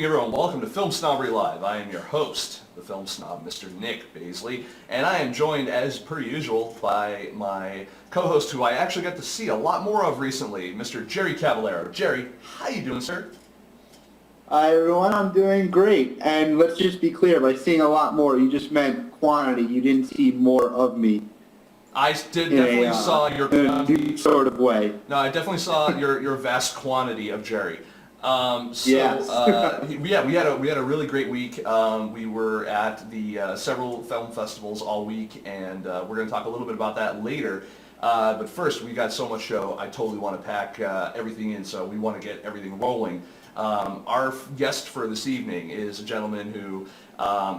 everyone. Welcome to Film Snobbery Live. I am your host, the film snob, Mr. Nick Baisley, and I am joined, as per usual, by my co-host, who I actually got to see a lot more of recently, Mr. Jerry Cavallero. Jerry, how you doing, sir? Hi, everyone. I'm doing great. And let's just be clear, by seeing a lot more, you just meant quantity. You didn't see more of me. I definitely saw your in a deep sort of way. No, I definitely saw your vast quantity of Jerry. Yes. We had a really great week. We were at the several film festivals all week, and we're going to talk a little bit about that later. But first, we got so much show. I totally want to pack everything in, so we want to get everything rolling. Our guest for this evening is a gentleman who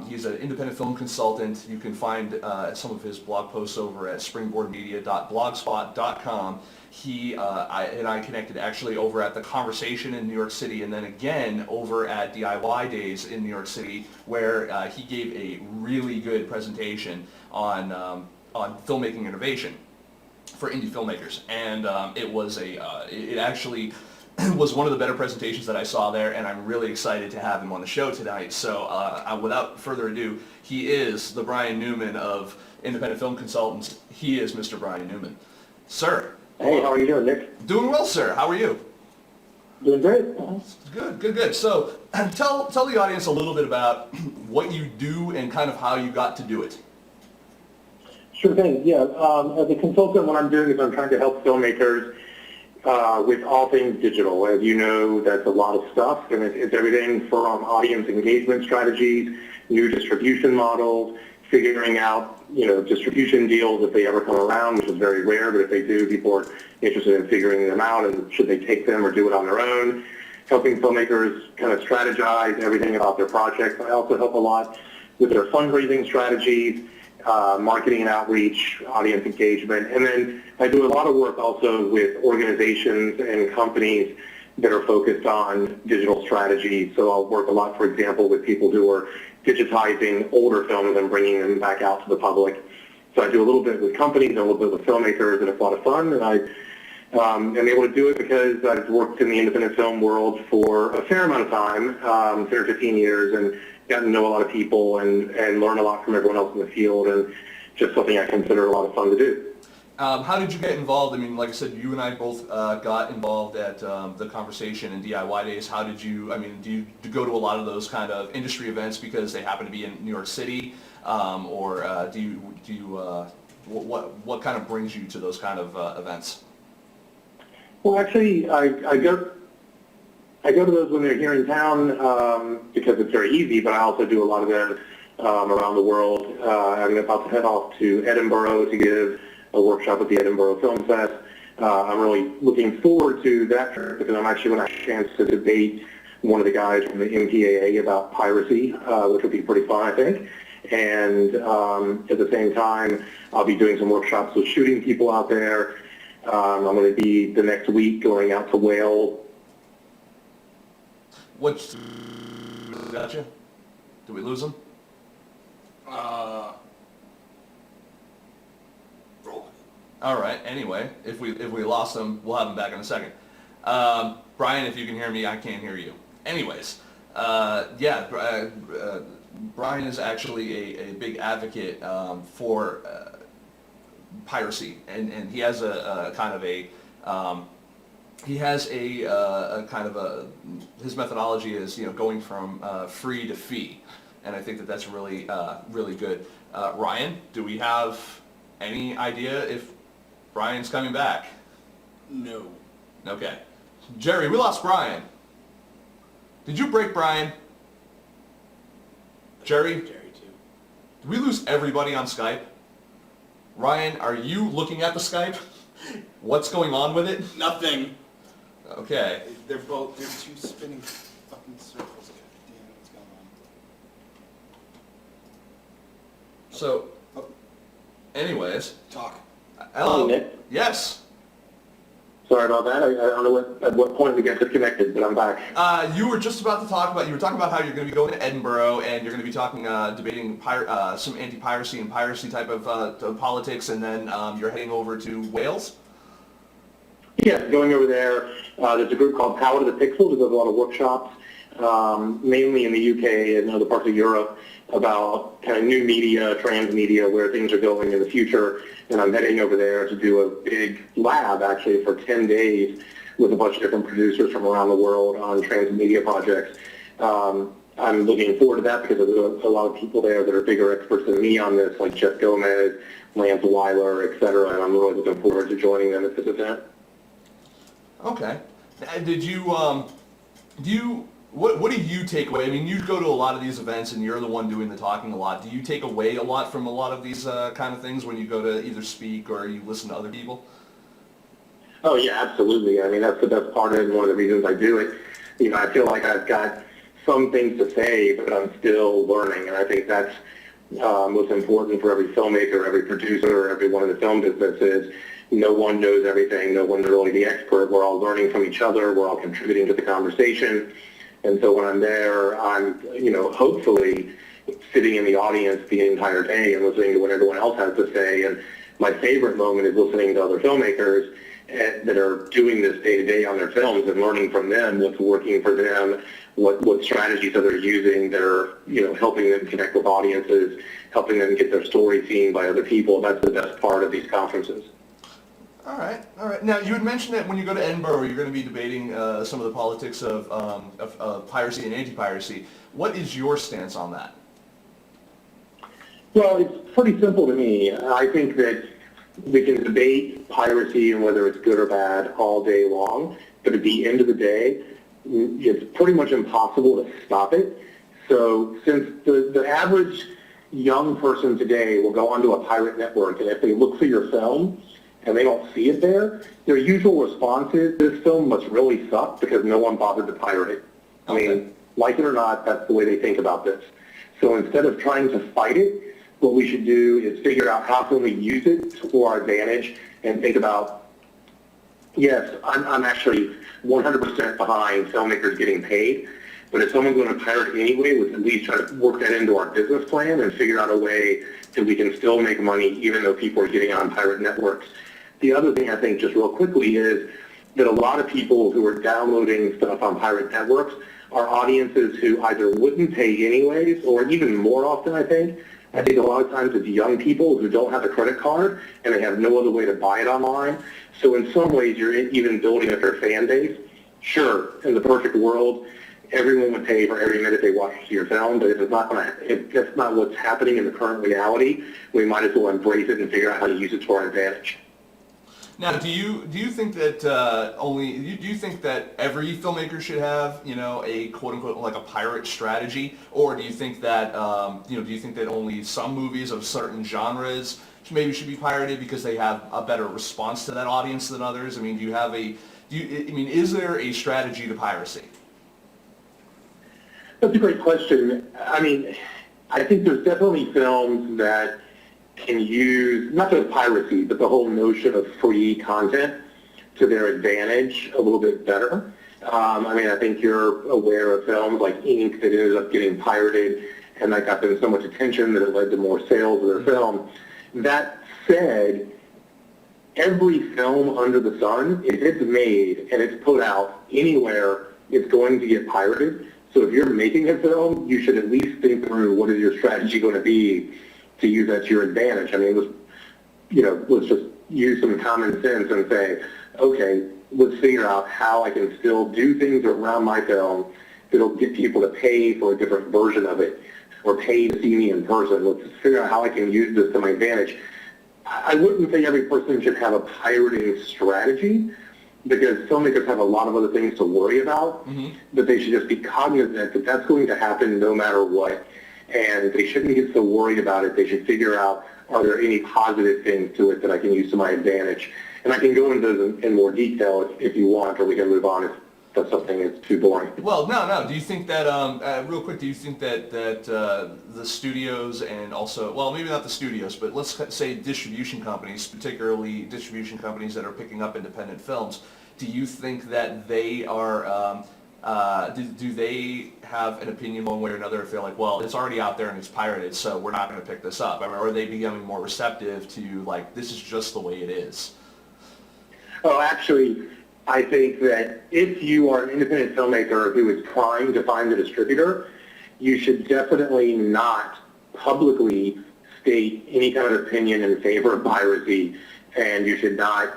he's an independent film consultant. You can find some of his blog posts over at springboardmedia.blogspot.com. He and I connected actually over at The Conversation in New York City, and then again over at DIY Days in New York City, where he gave a really good presentation on filmmaking innovation for indie filmmakers, and it actually was one of the better presentations that I saw there, and I'm really excited to have him on the show tonight. So without further ado, he is the Brian Newman of independent film consultants. He is Mr. Brian Newman. Sir. Hey, how are you doing, Nick? Doing well, sir. How are you? Doing great. Good. So tell the audience a little bit about what you do and kind of how you got to do it. Sure thing, yeah. As a consultant, what I'm doing is I'm trying to help filmmakers with all things digital. As you know, that's a lot of stuff, and it's everything from audience engagement strategies, new distribution models, figuring out, distribution deals if they ever come around, which is very rare, but if they do, people are interested in figuring them out, and should they take them or do it on their own, helping filmmakers kind of strategize everything about their projects. I also help a lot with their fundraising strategies, marketing and outreach, audience engagement, and then I do a lot of work also with organizations and companies that are focused on digital strategy. So I'll work a lot, for example, with people who are digitizing older films and bringing them back out to the public. So I do a little bit with companies and a little bit with filmmakers, and it's a lot of fun. And I am able to do it because I've worked in the independent film world for a fair amount of time, 10 or 15 years, and gotten to know a lot of people and learn a lot from everyone else in the field, and just something I consider a lot of fun to do. How did you get involved? I mean, like I said, you and I both got involved at The Conversation and DIY Days. How did you, do you go to a lot of those kind of industry events because they happen to be in New York City? Or what kind of brings you to those kind of events? Well, actually, I go to those when they're here in town because it's very easy, but I also do a lot of them around the world. I'm about to head off to Edinburgh to give a workshop at the Edinburgh Film Fest. I'm really looking forward to that trip because I'm actually going to have a chance to debate one of the guys from the MPAA about piracy, which would be pretty fun, I think. And at the same time, I'll be doing some workshops with shooting people out there. I'm going to be the next week going out to Wales. What's gotcha? Did we lose him? All right. Anyway, if we lost him, we'll have him back in a second. Brian, if you can hear me, I can't hear you. Anyways, Brian is actually a big advocate for piracy, and he has a kind of a his methodology is going from free to fee, and I think that that's really really good. Ryan, do we have any idea if Brian's coming back? No. Okay. Jerry, we lost Brian. Did you break Brian? Jerry? Jerry too. Did we lose everybody on Skype? Ryan, are you looking at the Skype? What's going on with it? Nothing. Okay. They're two spinning fucking circles. God damn, what's going on? So, anyways. Talk. Hello. Nick. Yes. Sorry about that. I don't know at what point we got disconnected, but I'm back. You were just about to talk about, you were talking about how you're going to be going to Edinburgh and you're going to be talking, debating some anti-piracy and piracy type of politics, and then you're heading over to Wales? Yeah, going over there. There's a group called Power to the Pixel that does a lot of workshops mainly in the UK and other parts of Europe, about kind of new media, transmedia, where things are going in the future. And I'm heading over there to do a big lab, actually, for 10 days with a bunch of different producers from around the world on transmedia projects. I'm looking forward to that because there's a lot of people there that are bigger experts than me on this, like Jeff Gomez, Lance Weiler, et cetera, and I'm really looking forward to joining them at this event. Okay. Did you, what do you take away? I mean, you go to a lot of these events and you're the one doing the talking a lot. Do you take away a lot from a lot of these kind of things when you go to either speak or you listen to other people? Oh yeah, absolutely. I mean, that's the best part of it and one of the reasons I do it. You know, I feel like I've got some things to say, but I'm still learning, and I think that's what's important for every filmmaker, every producer, everyone in the film business is no one knows everything, no one's really the expert. We're all learning from each other, we're all contributing to the conversation, and so when I'm there, I'm, you know, hopefully sitting in the audience the entire day and listening to what everyone else has to say, and my favorite moment is listening to other filmmakers that are doing this day to day on their films and learning from them what's working for them, what strategies that they're using that are, you know, helping them connect with audiences, helping them get their story seen by other people. That's the best part of these conferences. All right, all right. Now, you had mentioned that when you go to Edinburgh, you're going to be debating some of the politics of piracy and anti-piracy. What is your stance on that? Well, it's pretty simple to me. I think that we can debate piracy and whether it's good or bad all day long, but at the end of the day, it's pretty much impossible to stop it. So since the average young person today will go onto a pirate network, and if they look for your film and they don't see it there, their usual response is, this film must really suck because no one bothered to pirate it. I mean, like it or not, that's the way they think about this. So instead of trying to fight it, what we should do is figure out how can we use it to our advantage and think about, yes, I'm actually 100% behind filmmakers getting paid, but if someone's going to pirate anyway, let's at least try to work that into our business plan and figure out a way that we can still make money even though people are getting on pirate networks. The other thing I think just real quickly is that a lot of people who are downloading stuff on pirate networks are audiences who either wouldn't pay anyways, or even more often I think a lot of times it's young people who don't have a credit card and they have no other way to buy it online. So in some ways, you're even building up your fan base. Sure, in the perfect world, everyone would pay for every minute they watch your film, but if that's not what's happening in the current reality, we might as well embrace it and figure out how to use it to our advantage. Now, do you think that do you think that every filmmaker should have, you know, a quote unquote like a pirate strategy, or do you think that do you think that only some movies of certain genres maybe should be pirated because they have a better response to that audience than others? I mean, is there a strategy to piracy? That's a great question. I mean, I think there's definitely films that can use, not just piracy, but the whole notion of free content to their advantage a little bit better. I mean, I think you're aware of films like Ink that ended up getting pirated, and that got them so much attention that it led to more sales of their film. That said, every film under the sun, if it's made and it's put out anywhere, it's going to get pirated. So if you're making a film, you should at least think through what is your strategy going to be to use that to your advantage. I mean, let's just use some common sense and say, okay, let's figure out how I can still do things around my film that'll get people to pay for a different version of it or pay to see me in person. Let's figure out how I can use this to my advantage. I wouldn't say every person should have a pirating strategy because filmmakers have a lot of other things to worry about, but they should just be cognizant that that's going to happen no matter what. And they shouldn't get so worried about it. They should figure out, are there any positive things to it that I can use to my advantage? And I can go into those in more detail if you want, or we can move on if that's something that's too boring. Well, no. Do you think that, real quick, do you think that the studios and also, well, maybe not the studios, but let's say distribution companies, particularly distribution companies that are picking up independent films, do you think that they are, do they have an opinion one way or another if they're like, well, it's already out there and it's pirated, so we're not going to pick this up? I mean, are they becoming more receptive to, like, this is just the way it is? Oh, actually, I think that if you are an independent filmmaker who is trying to find a distributor, you should definitely not publicly state any kind of opinion in favor of piracy, and you should not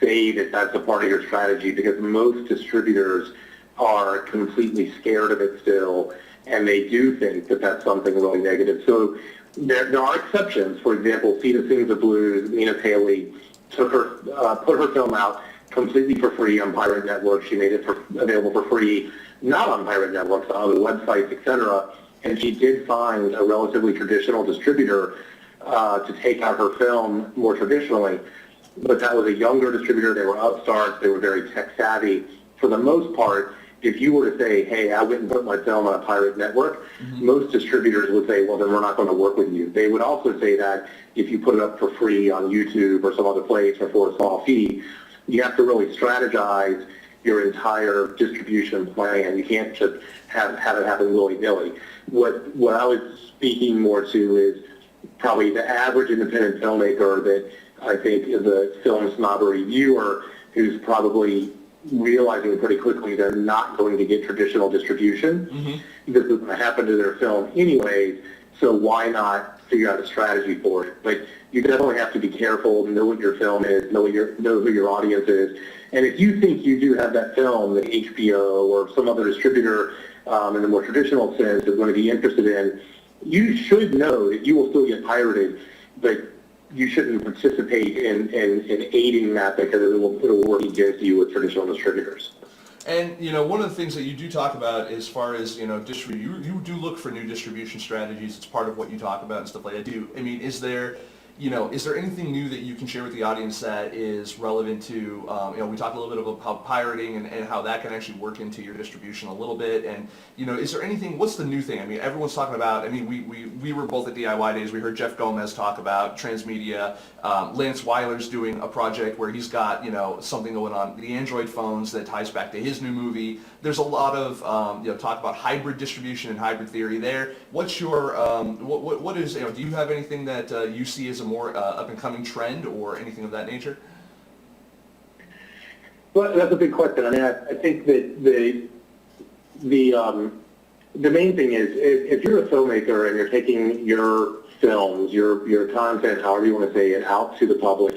say that that's a part of your strategy, because most distributors are completely scared of it still, and they do think that that's something really negative. So there are exceptions. For example, Sita Sings the Blues, Nina Paley put her film out completely for free on pirate networks. She made it available for free, not on pirate networks, on other websites, etc. And she did find a relatively traditional distributor to take out her film more traditionally. But that was a younger distributor. They were upstarts. They were very tech savvy. For the most part, if you were to say, hey, I went and put my film on a pirate network, most distributors would say, well, then we're not going to work with you. They would also say that if you put it up for free on YouTube or some other place or for a small fee, you have to really strategize your entire distribution plan. You can't just have it happen willy-nilly. What I was speaking more to is probably the average independent filmmaker that I think is a FilmSnobbery viewer who's probably realizing pretty quickly they're not going to get traditional distribution. This is going to happen to their film anyways, so why not figure out a strategy for it? But you definitely have to be careful, know what your film is, know who your audience is. And if you think you do have that film that HBO or some other distributor in the more traditional sense is going to be interested in, you should know that you will still get pirated, but you shouldn't participate in aiding that, because it'll work against you with traditional distributors. And, one of the things that you do talk about as far as, you do look for new distribution strategies. It's part of what you talk about and stuff like that. Is there anything new that you can share with the audience that is relevant to, we talked a little bit about pirating and how that can actually work into your distribution a little bit. And, is there anything, what's the new thing? Everyone's talking about, we were both at DIY Days. We heard Jeff Gomez talk about transmedia. Lance Weiler's doing a project where he's got, something going on, the Android phones that ties back to his new movie. There's a lot of, talk about hybrid distribution and hybrid theory there. What's your, what is, do you have anything that you see as a more up-and-coming trend or anything of that nature? Well, that's a big question. I think that the main thing is if you're a filmmaker and you're taking your films, your content, however you want to say it, out to the public,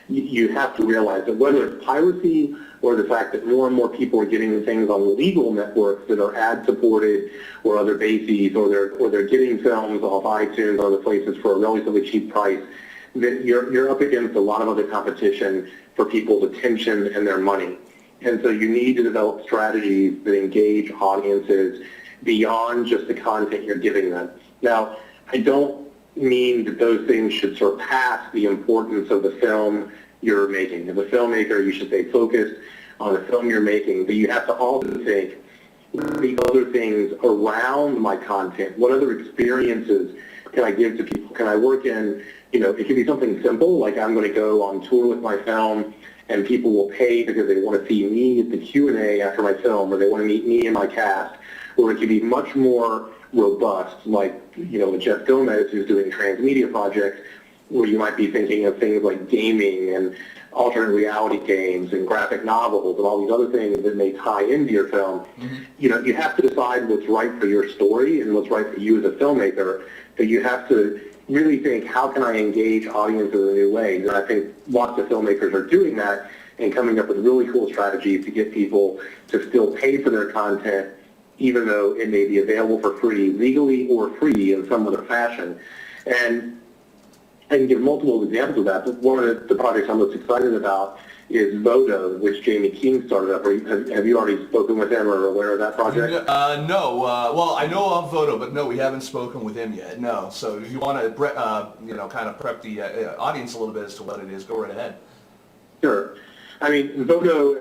you have to realize that whether it's piracy or the fact that more and more people are getting things on legal networks that are ad-supported or other bases, or they're getting films off iTunes or other places for a relatively cheap price, that you're up against a lot of other competition for people's attention and their money. And so you need to develop strategies that engage audiences beyond just the content you're giving them. Now, I don't mean that those things should surpass the importance of the film you're making. As a filmmaker, you should stay focused on the film you're making, but you have to also think, what are the other things around my content? What other experiences can I give to people? Can I work in, it can be something simple, like I'm going to go on tour with my film and people will pay because they want to see me at the Q&A after my film, or they want to meet me and my cast. Or it can be much more robust, like, Jeff Gomez, who's doing transmedia projects, where you might be thinking of things like gaming and alternate reality games and graphic novels and all these other things that may tie into your film. You have to decide what's right for your story and what's right for you as a filmmaker, but you have to really think, how can I engage audiences in a new way? And I think lots of filmmakers are doing that and coming up with really cool strategies to get people to still pay for their content, even though it may be available for free, legally or free in some other fashion. And I can give multiple examples of that, but one of the projects I'm most excited about is Vodo, which Jamie King started up. Have you already spoken with him or aware of that project? No. Well, I know of Vodo, but no, we haven't spoken with him yet. No. So if you want to, kind of prep the audience a little bit as to what it is, go right ahead. Sure. Vodo,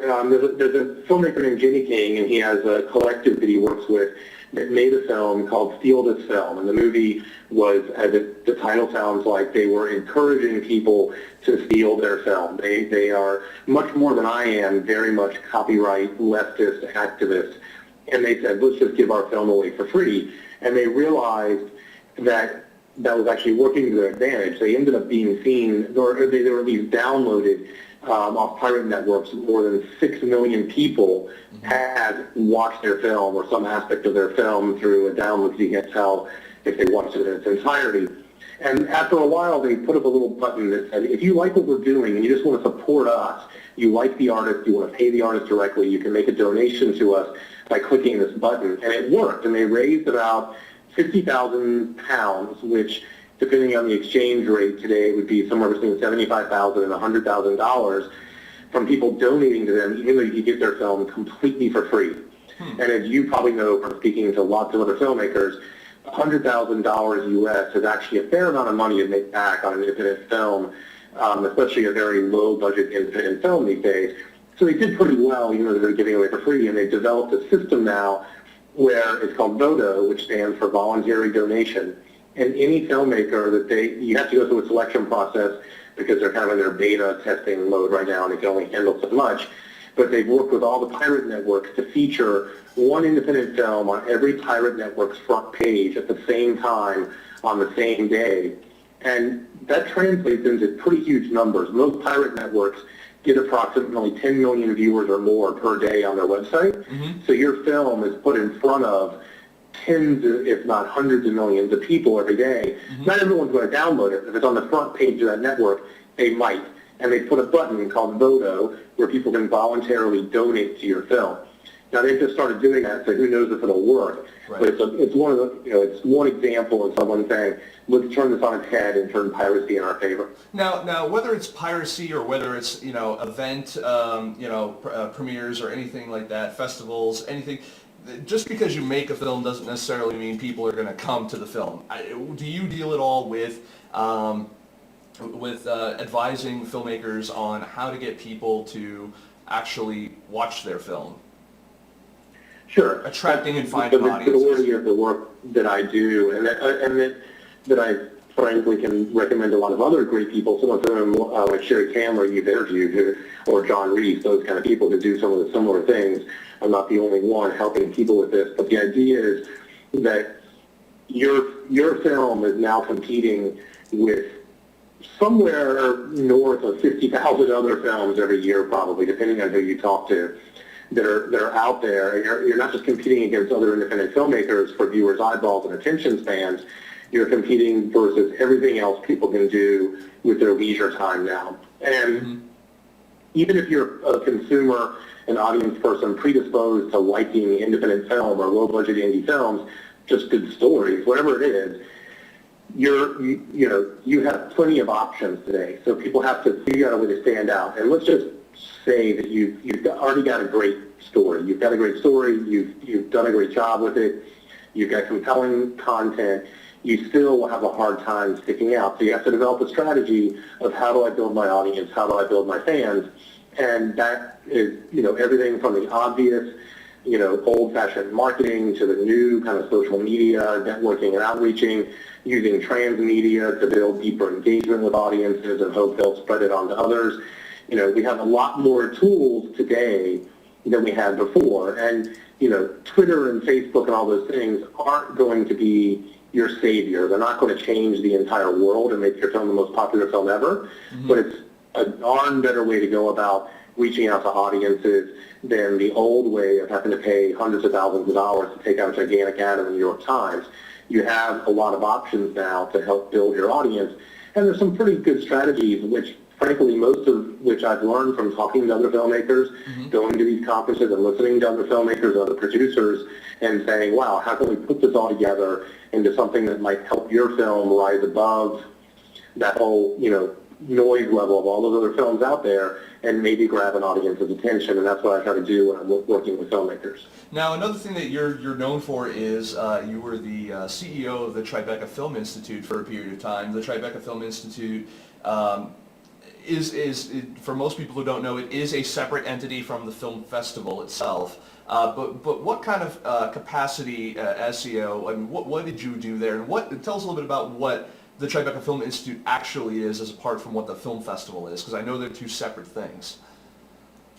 there's a filmmaker named Jamie King, and he has a collective that he works with that made a film called Steal This Film. And the movie was, as the title sounds like, they were encouraging people to steal their film. They are much more than I am, very much copyright leftist activists. And they said, let's just give our film away for free. And they realized that that was actually working to their advantage. They ended up being seen, or they were at least downloaded off pirate networks, more than 6 million people had watched their film or some aspect of their film through a download, so you can't tell if they watched it in its entirety. And after a while, they put up a little button that said, if you like what we're doing and you just want to support us, you like the artist, you want to pay the artist directly, you can make a donation to us by clicking this button. And it worked, and they raised about £50,000, which, depending on the exchange rate today, would be somewhere between $75,000 and $100,000 from people donating to them, even though you could get their film completely for free. And as you probably know from speaking to lots of other filmmakers, $100,000 US is actually a fair amount of money to make back on an independent film, especially a very low-budget independent film these days. So they did pretty well, even though they're giving away for free, and they've developed a system now where it's called VODO, which stands for Voluntary Donation. And any filmmaker that you have to go through a selection process because they're kind of in their beta testing mode right now and they can only handle so much. But they've worked with all the pirate networks to feature one independent film on every pirate network's front page at the same time on the same day. And that translates into pretty huge numbers. Most pirate networks get approximately 10 million viewers or more per day on their website. So your film is put in front of tens, if not hundreds of millions of people every day. Not everyone's going to download it. If it's on the front page of that network, they might. And they put a button called VODO where people can voluntarily donate to your film. Now they've just started doing that, so who knows if it'll work. Right. But it's one of the, it's one example of someone saying, let's turn this on its head and turn piracy in our favor. Now, whether it's piracy or whether it's event premieres or anything like that, festivals, anything, just because you make a film doesn't necessarily mean people are going to come to the film. Do you deal at all with advising filmmakers on how to get people to actually watch their film? Sure. Attracting and finding the audiences. majority of the work that I do, and that I frankly can recommend a lot of other great people, some of whom, like Sherry Kamler you've interviewed, or John Reese, those kind of people who do some of the similar things. I'm not the only one helping people with this, but the idea is that your film is now competing with somewhere north of 50,000 other films every year, probably, depending on who you talk to, that are out there. And you're not just competing against other independent filmmakers for viewers' eyeballs and attention spans. You're competing versus everything else people can do with their leisure time now. And even if you're a consumer, an audience person predisposed to liking independent film or low-budget indie films, just good stories, whatever it is, you have plenty of options today. So people have to figure out a way to stand out. And let's just say that you've already got a great story. You've got a great story. You've done a great job with it. You've got compelling content. You still will have a hard time sticking out. So you have to develop a strategy of how do I build my audience? How do I build my fans? And that is, everything from the obvious, old-fashioned marketing to the new kind of social media, networking and outreaching, using transmedia to build deeper engagement with audiences and hope they'll spread it on to others. We have a lot more tools today than we had before. And, Twitter and Facebook and all those things aren't going to be your savior. They're not going to change the entire world and make your film the most popular film ever. But it's a darn better way to go about reaching out to audiences than the old way of having to pay hundreds of thousands of dollars to take out a gigantic ad in the New York Times. You have a lot of options now to help build your audience. And there's some pretty good strategies, which frankly, most of which I've learned from talking to other filmmakers, going to these conferences and listening to other filmmakers, other producers, and saying, wow, how can we put this all together into something that might help your film rise above that whole, noise level of all those other films out there and maybe grab an audience's attention. And that's what I try to do when I'm working with filmmakers. Now, another thing that you're known for is you were the CEO of the Tribeca Film Institute for a period of time. The Tribeca Film Institute is for most people who don't know, it is a separate entity from the film festival itself. But what kind of capacity as CEO? I mean, what did you do there? And tell us a little bit about what the Tribeca Film Institute actually is, as apart from what the film festival is, because I know they're two separate things.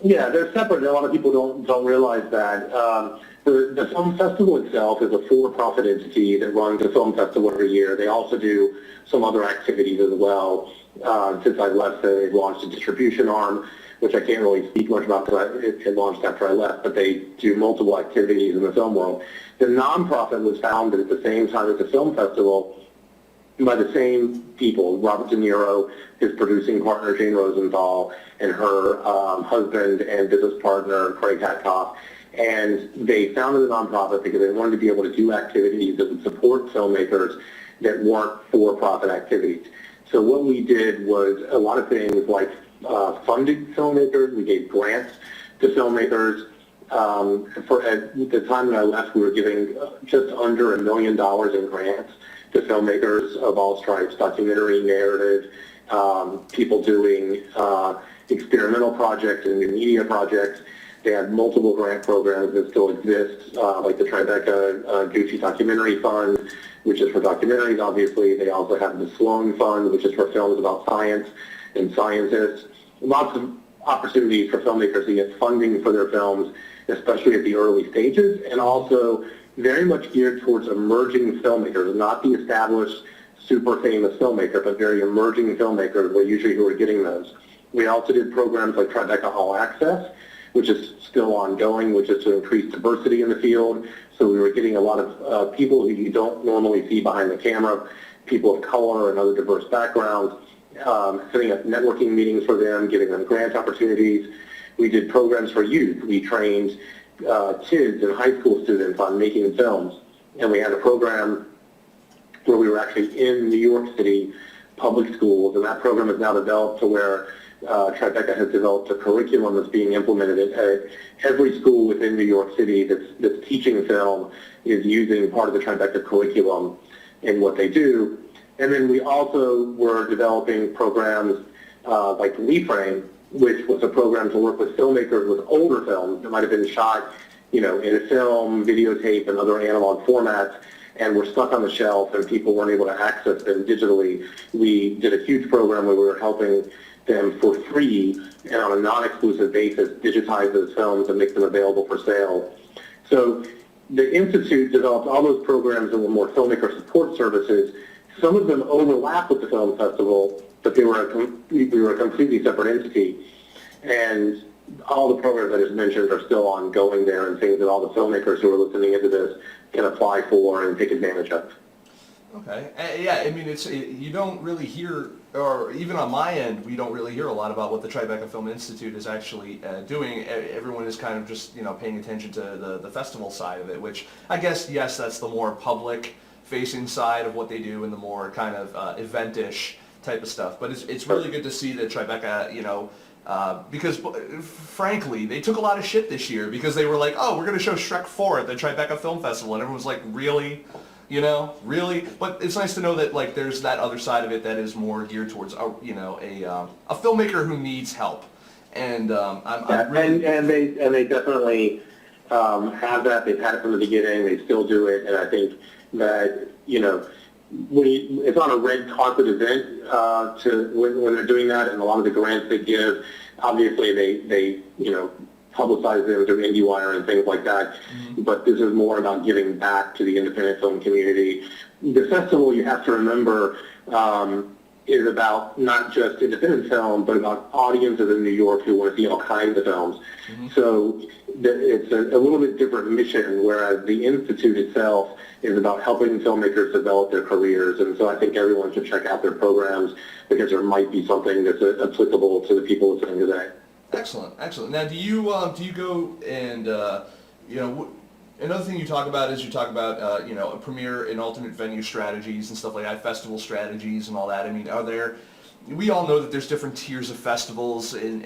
Yeah, they're separate. A lot of people don't realize that. The film festival itself is a for-profit entity that runs a film festival every year. They also do some other activities as well. Since I left, they've launched a distribution arm, which I can't really speak much about because it launched after I left, but they do multiple activities in the film world. The nonprofit was founded at the same time as the film festival by the same people. Robert De Niro, his producing partner Jane Rosenthal, and her husband and business partner Craig Hatkoff. And they founded the nonprofit because they wanted to be able to do activities that would support filmmakers that weren't for-profit activities. So what we did was a lot of things like funded filmmakers. We gave grants to filmmakers. At the time that I left, we were giving just under $1 million in grants to filmmakers of all stripes, documentary, narrative, people doing experimental projects and new media projects. They had multiple grant programs that still exist, like the Tribeca Gucci Documentary Fund, which is for documentaries, obviously. They also have the Sloan Fund, which is for films about science and scientists. Lots of opportunities for filmmakers to get funding for their films, especially at the early stages, and also very much geared towards emerging filmmakers, not the established, super famous filmmaker, but very emerging filmmakers were usually who are getting those. We also did programs like Tribeca All Access, which is still ongoing, which is to increase diversity in the field. So we were getting a lot of people who you don't normally see behind the camera, people of color and other diverse backgrounds, setting up networking meetings for them, giving them grant opportunities. We did programs for youth. We trained kids and high school students on making films. And we had a program where we were actually in New York City public schools, and that program is now developed to where Tribeca has developed a curriculum that's being implemented at every school within New York City that's teaching film is using part of the Tribeca curriculum in what they do. And then we also were developing programs like We Frame, which was a program to work with filmmakers with older films that might have been shot, in a film, videotape, and other analog formats, and were stuck on the shelf and people weren't able to access them digitally. We did a huge program where we were helping them for free and on a non-exclusive basis digitize those films and make them available for sale. So the Institute developed all those programs that were more filmmaker support services. Some of them overlap with the film festival, but we were a completely separate entity. And all the programs I just mentioned are still ongoing there and things that all the filmmakers who are listening into this can apply for and take advantage of. Okay. Yeah, I mean, you don't really hear, or even on my end, we don't really hear a lot about what the Tribeca Film Institute is actually doing. Everyone is kind of just, paying attention to the festival side of it, which I guess, yes, that's the more public-facing side of what they do and the more kind of event-ish type of stuff. But it's really good to see that Tribeca, because frankly, they took a lot of shit this year because they were like, oh, we're going to show Shrek 4 at the Tribeca Film Festival, and everyone was like, really? Really? But it's nice to know that there's that other side of it that is more geared towards a filmmaker who needs help. And I'm really... and they definitely have that. They've had it from the beginning. They still do it, and I think that it's not a red carpet event when they're doing that, and a lot of the grants they give, obviously they publicize them through IndieWire and things like that. Mm-hmm. But this is more about giving back to the independent film community. The festival, you have to remember, is about not just independent film, but about audiences in New York who want to see all kinds of films. Mm-hmm. So it's a little bit different mission, whereas the Institute itself is about helping filmmakers develop their careers. And so I think everyone should check out their programs because there might be something that's applicable to the people listening today. Excellent, excellent. Now, do you go and another thing you talk about is a premiere and alternate venue strategies and stuff like that, festival strategies and all that. I mean, we all know that there's different tiers of festivals, and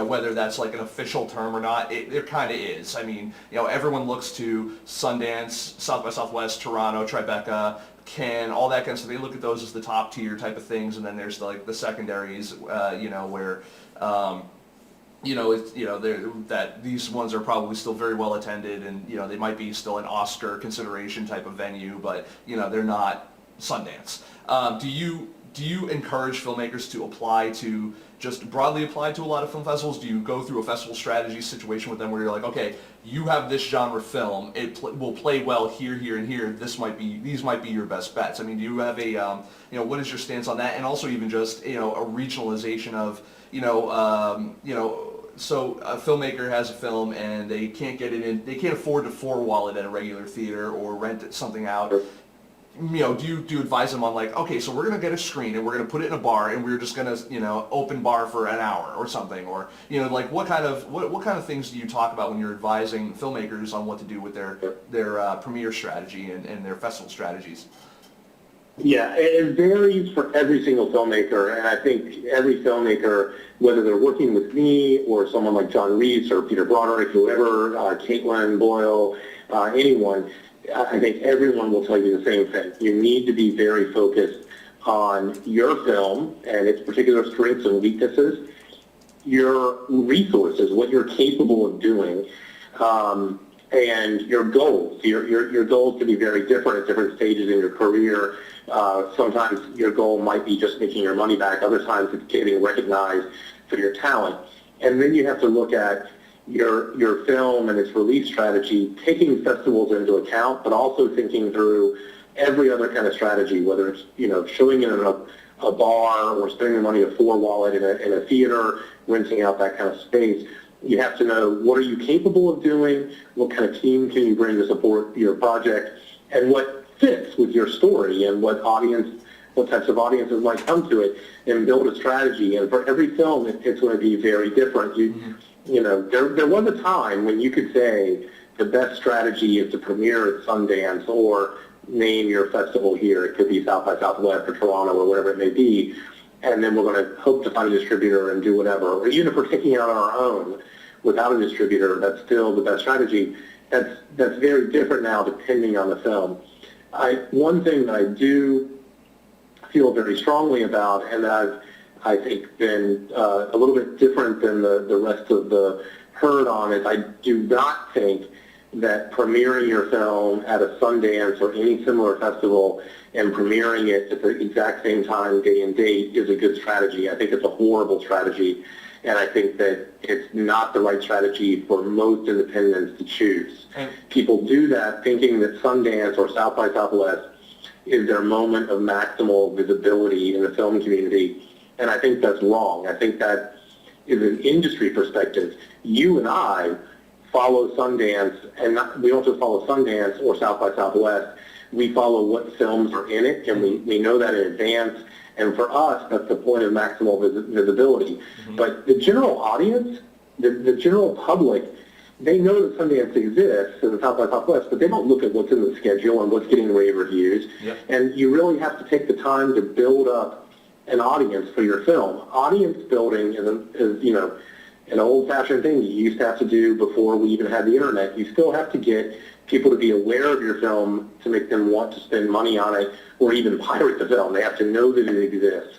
whether that's like an official term or not, there kind of is. I mean, everyone looks to Sundance, South by Southwest, Toronto, Tribeca, Cannes, all that kind of stuff. They look at those as the top tier type of things, and then there's the secondaries, where that these ones are probably still very well attended, and they might be still an Oscar consideration type of venue, but they're not Sundance. do you encourage filmmakers to just broadly apply to a lot of film festivals? Do you go through a festival strategy situation with them where you're like, okay, you have this genre film, will play well here, here, and here. These might be your best bets. I mean, do you have a, what is your stance on that? And also even just, a regionalization of, so a filmmaker has a film and they can't get it in, they can't afford to four-wall it at a regular theater or rent something out. Do you advise them on like, okay, so we're going to get a screen and we're going to put it in a bar and we're just going to, open bar for an hour or something, or, like what kind of things do you talk about when you're advising filmmakers on what to do with their premiere strategy and their festival strategies? Yeah, it varies for every single filmmaker, and I think every filmmaker, whether they're working with me or someone like John Reese or Peter Broderick, whoever, Caitlin Boyle, anyone, I think everyone will tell you the same thing. You need to be very focused on your film and its particular strengths and weaknesses, your resources, what you're capable of doing, and your goals. Your goals can be very different at different stages in your career. Sometimes your goal might be just making your money back. Other times it's getting recognized for your talent. And then you have to look at your film and its release strategy, taking festivals into account, but also thinking through every other kind of strategy, whether it's showing it in a bar or spending the money to four-wall it in a theater, renting out that kind of space. You have to know what are you capable of doing, what kind of team can you bring to support your project, and what fits with your story and what types of audiences might come to it, and build a strategy. And for every film, it's going to be very different. There was a time when you could say the best strategy is to premiere at Sundance or name your festival here. It could be South by Southwest or Toronto or whatever it may be. And then we're going to hope to find a distributor and do whatever. Or even if we're taking it out on our own without a distributor, that's still the best strategy. That's very different now depending on the film. One thing that I do feel very strongly about, and that I think been a little bit different than the rest of the herd on, is I do not think that premiering your film at a Sundance or any similar festival and premiering it at the exact same time, day and date, is a good strategy. I think it's a horrible strategy, and I think that it's not the right strategy for most independents to choose. People do that thinking that Sundance or South by Southwest is their moment of maximal visibility in the film community, and I think that's wrong. I think that is an industry perspective. You and I follow Sundance, and we don't just follow Sundance or South by Southwest. We follow what films are in it, and we know that in advance. And for us, that's the point of maximal visibility. Mm-hmm. But the general audience, the general public, they know that Sundance exists and South by Southwest, but they don't look at what's in the schedule and what's getting rave reviews. Yep. And you really have to take the time to build up an audience for your film. Audience building is an old-fashioned thing you used to have to do before we even had the internet. You still have to get people to be aware of your film to make them want to spend money on it or even pirate the film. They have to know that it exists.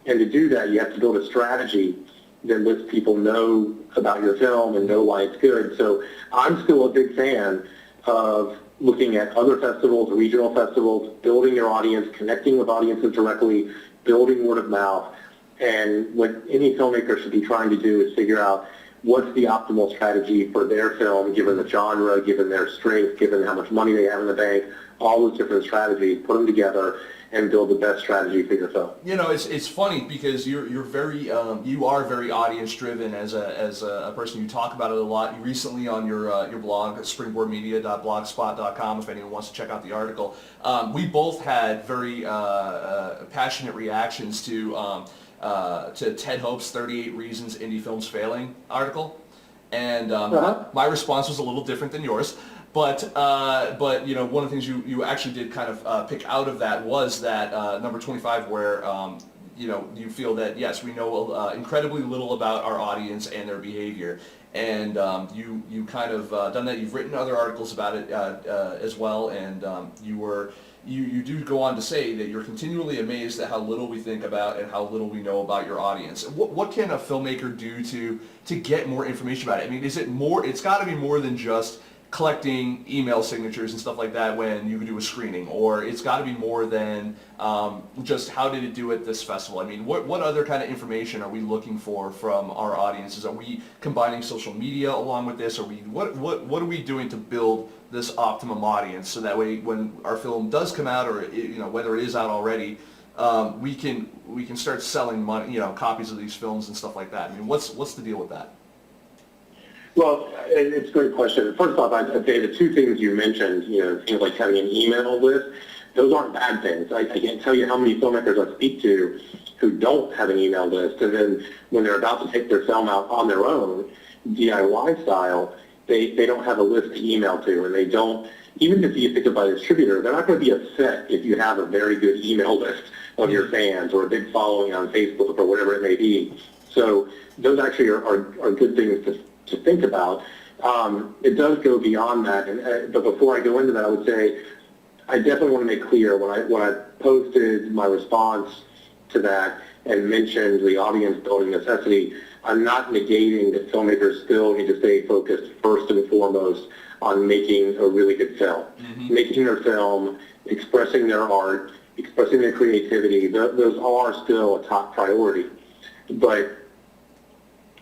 And to do that, you have to build a strategy that lets people know about your film and know why it's good. So I'm still a big fan of looking at other festivals, regional festivals, building your audience, connecting with audiences directly, building word of mouth. And what any filmmaker should be trying to do is figure out what's the optimal strategy for their film, given the genre, given their strength, given how much money they have in the bank, all those different strategies, put them together and build the best strategy for your film. It's funny because you are very audience driven as a person. You talk about it a lot. You recently on your blog, springboardmedia.blogspot.com, if anyone wants to check out the article. We both had very passionate reactions to Ted Hope's 38 Reasons Indie Films Failing article, and my response was a little different than yours. But one of the things you actually did kind of pick out of that was that number 25, where you feel that yes, we know incredibly little about our audience and their behavior, and you kind of done that. You've written other articles about it as well, and you do go on to say that you're continually amazed at how little we think about and how little we know about your audience. What can a filmmaker do to get more information about it? I mean, is it more? It's got to be more than just collecting email signatures and stuff like that when you do a screening, or it's got to be more than just how did it do at this festival? I mean, what other kind of information are we looking for from our audiences? Are we combining social media along with this? Are we what are we doing to build this optimum audience so that way when our film does come out, or whether it is out already, we can start selling money, copies of these films and stuff like that. I mean, what's the deal with that? Well, it's a great question. First off, I'd say the two things you mentioned, things like having an email list, those aren't bad things. I can't tell you how many filmmakers I speak to who don't have an email list, and then when they're about to take their film out on their own, DIY style, they don't have a list to email to, and they don't, even if you pick up by a distributor, they're not going to be upset if you have a very good email list of your fans or a big following on Facebook or whatever it may be. So those actually are good things to think about. It does go beyond that, but before I go into that, I would say I definitely want to make clear when I posted my response to that and mentioned the audience building necessity, I'm not negating that filmmakers still need to stay focused first and foremost on making a really good film, making their film, expressing their art, expressing their creativity. Those are still a top priority, but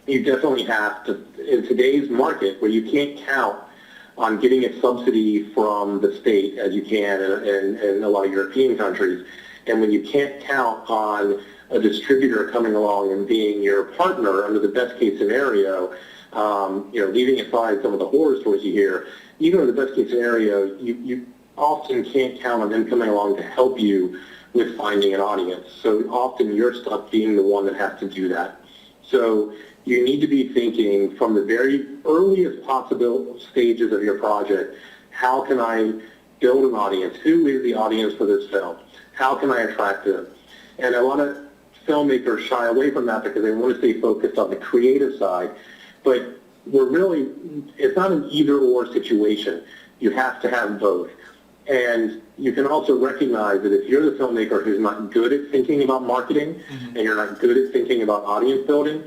you definitely have to, in today's market where you can't count on getting a subsidy from the state as you can in a lot of European countries, and when you can't count on a distributor coming along and being your partner under the best case scenario, leaving aside some of the horror stories you hear, even in the best case scenario, you often can't count on them coming along to help you with finding an audience. So often you're stuck being the one that has to do that. So you need to be thinking from the very earliest possible stages of your project, how can I build an audience? Who is the audience for this film? How can I attract them? And a lot of filmmakers shy away from that because they want to stay focused on the creative side. But it's not an either-or situation. You have to have both. And you can also recognize that if you're the filmmaker who's not good at thinking about marketing and you're not good at thinking about audience building,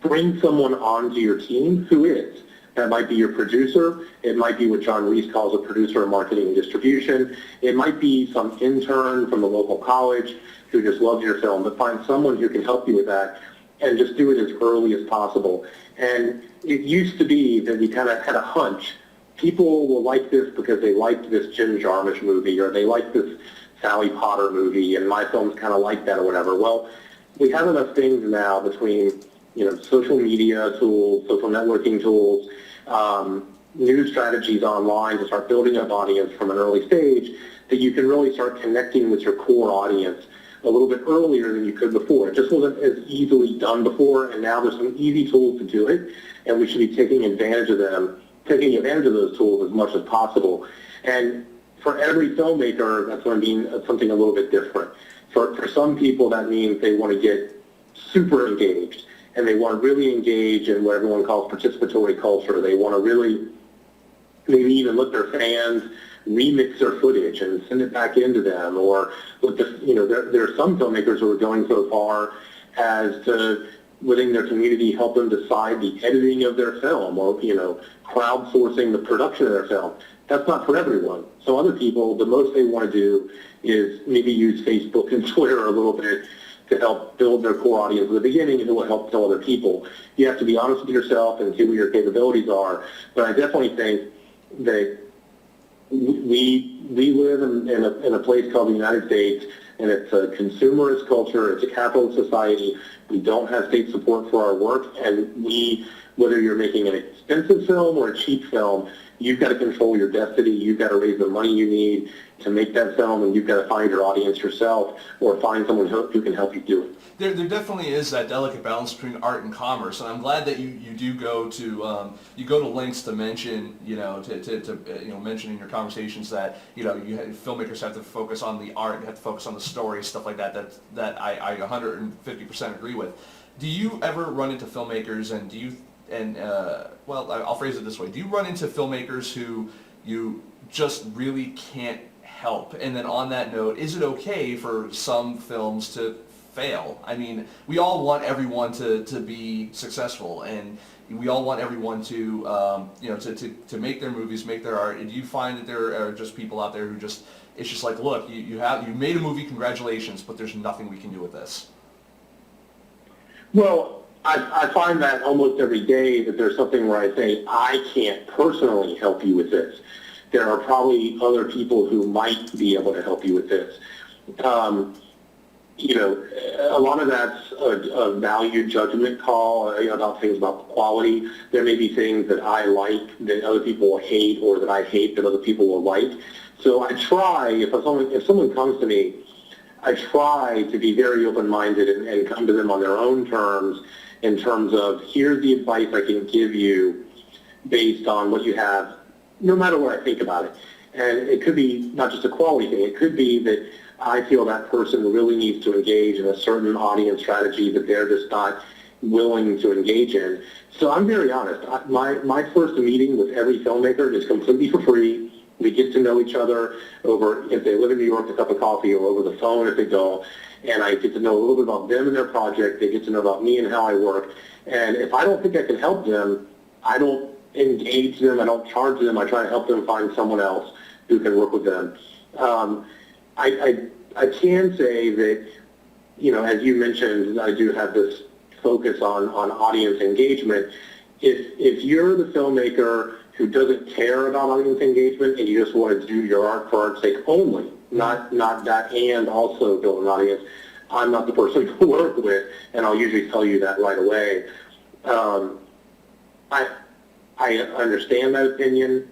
bring someone onto your team who is. That might be your producer. It might be what John Reese calls a producer of marketing and distribution. It might be some intern from the local college who just loves your film, but find someone who can help you with that and just do it as early as possible. And it used to be that you kind of had a hunch. People will like this because they liked this Jim Jarmusch movie, or they like this Sally Potter movie, and my film's kind of like that or whatever. Well, we have enough things now between social media tools, social networking tools, new strategies online to start building up audience from an early stage, that you can really start connecting with your core audience a little bit earlier than you could before. It just wasn't as easily done before, and now there's some easy tools to do it, and we should be taking advantage of those tools as much as possible. And for every filmmaker, that's going to mean something a little bit different. For some people, that means they want to get super engaged, and they want to really engage in what everyone calls participatory culture. They want to really maybe even let their fans remix their footage and send it back into them, or there are some filmmakers who are going so far as to letting their community help them decide the editing of their film, or crowdsourcing the production of their film. That's not for everyone. So other people, the most they want to do is maybe use Facebook and Twitter a little bit to help build their core audience at the beginning, and it will help tell other people. You have to be honest with yourself and see what your capabilities are. But I definitely think that we live in a place called the United States, and it's a consumerist culture, it's a capitalist society. We don't have state support for our work, and whether you're making an expensive film or a cheap film, you've got to control your destiny, you've got to raise the money you need to make that film, and you've got to find your audience yourself, or find someone who can help you do it. There definitely is that delicate balance between art and commerce, and I'm glad that you do go to lengths to mention mention in your conversations that filmmakers have to focus on the art, have to focus on the story, stuff like that. That I 150% agree with. Do you ever run into filmmakers, I'll phrase it this way: do you run into filmmakers who you just really can't help? And then on that note, is it okay for some films to fail. I mean, we all want everyone to be successful, and we all want everyone to, you know, to make their movies, make their art. And do you find that there are just people out there who just, it's just like, look, you made a movie, congratulations, but there's nothing we can do with this? Well, I find that almost every day that there's something where I say, I can't personally help you with this. There are probably other people who might be able to help you with this. You know, a lot of that's a value judgment call, you know, about things about quality. There may be things that I like that other people will hate, or that I hate that other people will like. So I try, if someone comes to me, I try to be very open-minded and come to them on their own terms, in terms of, here's the advice I can give you based on what you have, no matter what I think about it. And it could be not just a quality thing. It could be that I feel that person really needs to engage in a certain audience strategy that they're just not willing to engage in. So I'm very honest. My first meeting with every filmmaker is completely for free. We get to know each other over, if they live in New York, a cup of coffee, or over the phone if they don't. And I get to know a little bit about them and their project. They get to know about me and how I work. And if I don't think I can help them, I don't engage them. I don't charge them. I try to help them find someone else who can work with them. I can say that, you know, as you mentioned, I do have this focus on audience engagement. If you're the filmmaker who doesn't care about audience engagement and you just want to do your art for art's sake only, not that and also build an audience, I'm not the person to work with, and I'll usually tell you that right away. I understand that opinion.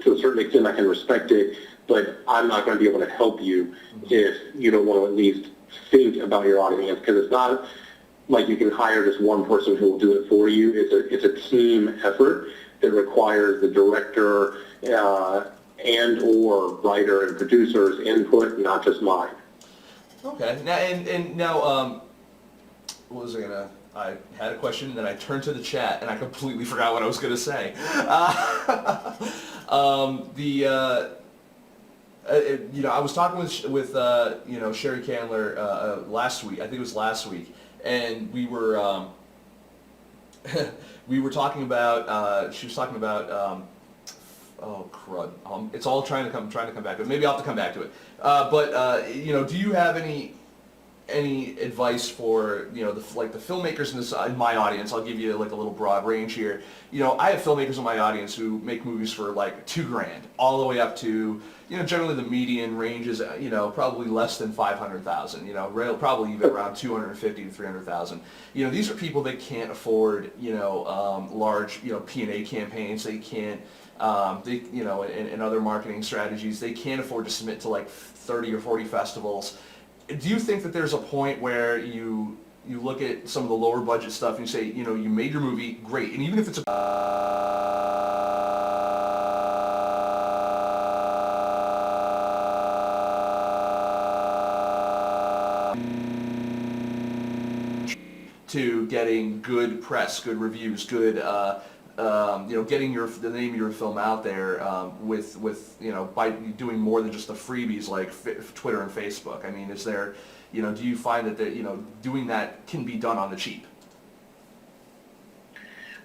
To a certain extent, I can respect it, but I'm not going to be able to help you if you don't want to at least think about your audience, because it's not like you can hire just one person who will do it for you. It's a team effort that requires the director and or writer and producer's input, not just mine. Okay. Now, what was I gonna? I had a question, and then I turned to the chat, and I completely forgot what I was gonna say. You know, I was talking with you know, Sherry Candler last week. I think it was last week, and we were we were talking about. She was talking about. Oh crud! It's all trying to come back to it. Maybe I'll have to come back to it. But you know, do you have any advice for, you know, the filmmakers in my audience? I'll give you like a little broad range here. You know, I have filmmakers in my audience who make movies for like $2,000 all the way up to, you know, generally the median range is, you know, probably less than 500,000. You know, probably even around 250 to 300,000. You know, these are people that can't afford, you know, large, you know, P&A campaigns. They can't. They, you know, and other marketing strategies. They can't afford to submit to like 30 or 40 festivals. Do you think that there's a point where you look at some of the lower budget stuff and you say, you know, you made your movie, great, and even if it's a to getting good press, good reviews, good you know, getting the name of your film out there with you know, by doing more than just the freebies like Twitter and Facebook? I mean, is there, you know, do you find that you know, doing that can be done on the cheap?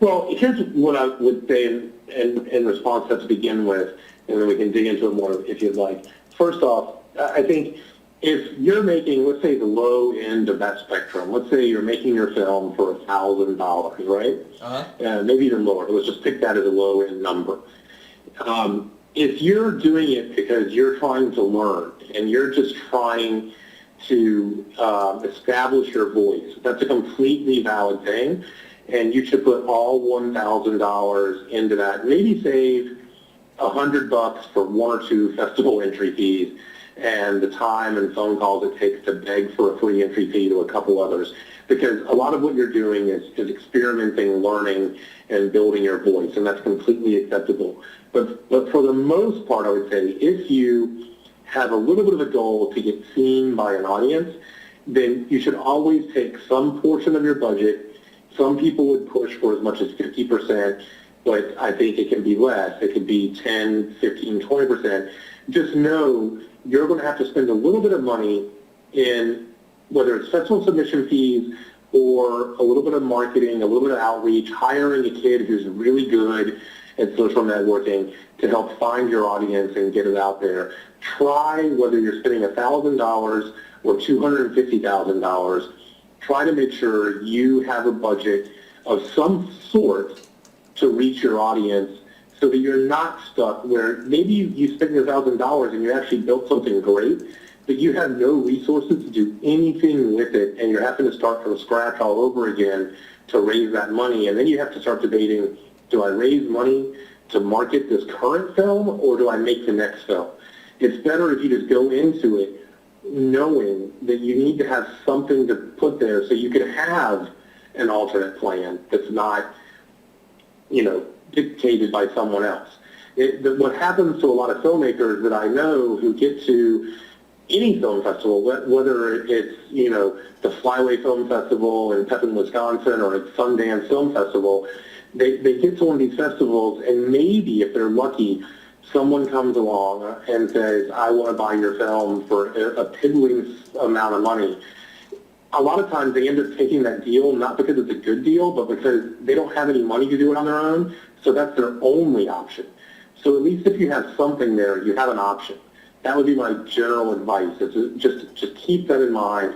Well, here's what I would say in response to that to begin with, and then we can dig into it more if you'd like. First off, I think if you're making, let's say, the low end of that spectrum, let's say you're making your film for $1,000, right? Uh-huh. Maybe even lower, but let's just pick that as a low end number. If you're doing it because you're trying to learn and you're just trying to establish your voice, that's a completely valid thing, and you should put all $1,000 into that. Maybe save $100 for one or two festival entry fees and the time and phone calls it takes to beg for a free entry fee to a couple others. Because a lot of what you're doing is experimenting, learning, and building your voice, and that's completely acceptable. But for the most part, I would say, if you have a little bit of a goal to get seen by an audience, then you should always take some portion of your budget. Some people would push for as much as 50%, but I think it can be less. It could be 10, 15, 20%. Just know you're going to have to spend a little bit of money in whether it's festival submission fees or a little bit of marketing, a little bit of outreach, hiring a kid who's really good at social networking to help find your audience and get it out there. Try, whether you're spending $1,000 or $250,000, try to make sure you have a budget of some sort to reach your audience so that you're not stuck where maybe you spent your $1,000 and you actually built something great, but you have no resources to do anything with it, and you're having to start from scratch all over again to raise that money. And then you have to start debating, do I raise money to market this current film, or do I make the next film? It's better if you just go into it knowing that you need to have something to put there so you can have an alternate plan that's not, dictated by someone else. What happens to a lot of filmmakers that I know who get to any film festival, whether it's, the Flyway Film Festival in Pepin, Wisconsin, or it's Sundance Film Festival, they get to one of these festivals, and maybe, if they're lucky, someone comes along and says, I want to buy your film for a piddling amount of money. A lot of times they end up taking that deal, not because it's a good deal, but because they don't have any money to do it on their own, so that's their only option. So at least if you have something there, you have an option. That would be my general advice, is just keep that in mind.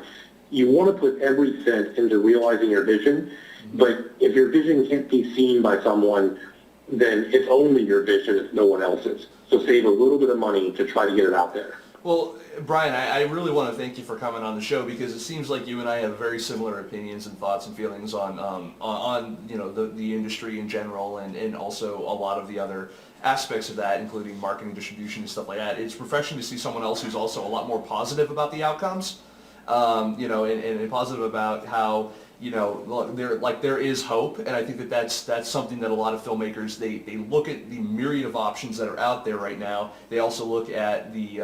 You want to put every cent into realizing your vision, but if your vision can't be seen by someone, then it's only your vision, it's no one else's. So save a little bit of money to try to get it out there. Well, Brian, I really want to thank you for coming on the show, because it seems like you and I have very similar opinions and thoughts and feelings on the industry in general, and also a lot of the other aspects of that, including marketing, distribution, and stuff like that. It's refreshing to see someone else who's also a lot more positive about the outcomes, and positive about how, there is hope. And I think that's something that a lot of filmmakers, they look at the myriad of options that are out there right now. They also look at the,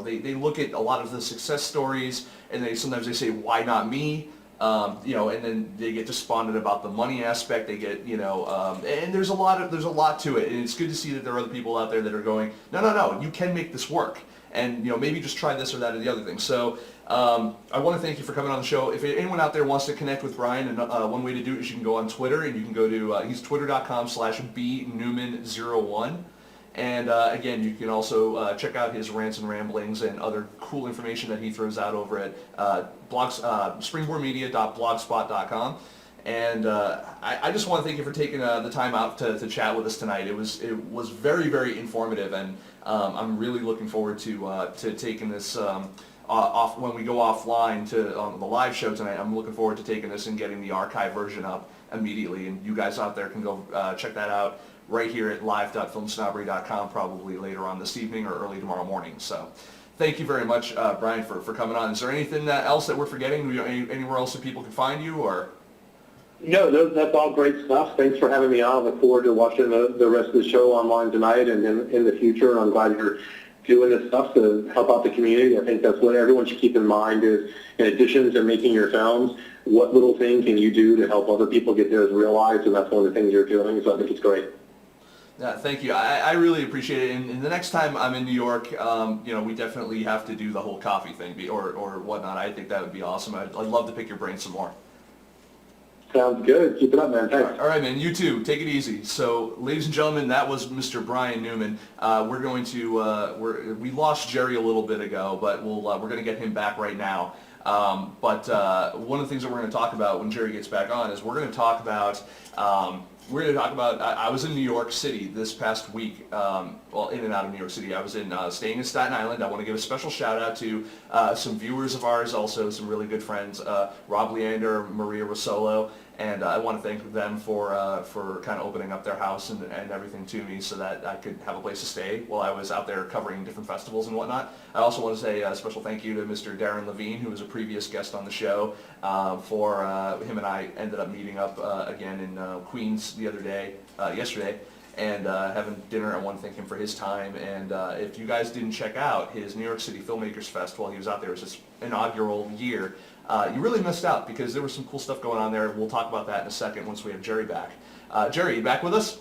they look at a lot of the success stories, and sometimes they say, why not me? And then they get despondent about the money aspect. They get, and there's a lot to it. And it's good to see that there are other people out there that are going, no, you can make this work. And, maybe just try this or that or the other thing. So I want to thank you for coming on the show. If anyone out there wants to connect with Brian, and one way to do it is you can go on Twitter, and you can go to, he's twitter.com/bnewman01. And again, you can also check out his rants and ramblings and other cool information that he throws out over at springboardmedia.blogspot.com. And I just want to thank you for taking the time out to chat with us tonight. It was very, very informative, and I'm really looking forward to taking this off when we go offline on the live show tonight. I'm looking forward to taking this and getting the archive version up immediately, and you guys out there can go check that out right here at live.filmsnobbery.com, probably later on this evening or early tomorrow morning. So thank you very much, Brian, for coming on. Is there anything else that we're forgetting? Anywhere else that people can find you, or? No, that's all great stuff. Thanks for having me on. I look forward to watching the rest of the show online tonight and in the future. I'm glad you're doing this stuff to help out the community. I think that's what everyone should keep in mind is, in addition to making your films, what little thing can you do to help other people get theirs realized, and that's one of the things you're doing, so I think it's great. Yeah, thank you. I really appreciate it. And the next time I'm in New York, we definitely have to do the whole coffee thing or whatnot. I think that would be awesome. I'd love to pick your brain some more. Sounds good. Keep it up, man. Thanks. All right, man. You too. Take it easy. So, ladies and gentlemen, that was Mr. Brian Newman. We're going to we lost Jerry a little bit ago, but we're going to get him back right now. But one of the things that we're going to talk about when Jerry gets back on is we're going to talk about. I was in New York City this past week, in and out of New York City. I was staying in Staten Island. I want to give a special shout out to some viewers of ours, also some really good friends, Rob Leander, Maria Rosolo, and I want to thank them for kind of opening up their house and everything to me so that I could have a place to stay while I was out there covering different festivals and whatnot. I also want to say a special thank you to Mr. Darren Levine, who was a previous guest on the show, for him and I ended up meeting up again in Queens yesterday, and having dinner. I want to thank him for his time, and if you guys didn't check out his New York City Filmmakers Fest while he was out there, it was his inaugural year, you really missed out because there was some cool stuff going on there. We'll talk about that in a second once we have Jerry back. Jerry, you back with us?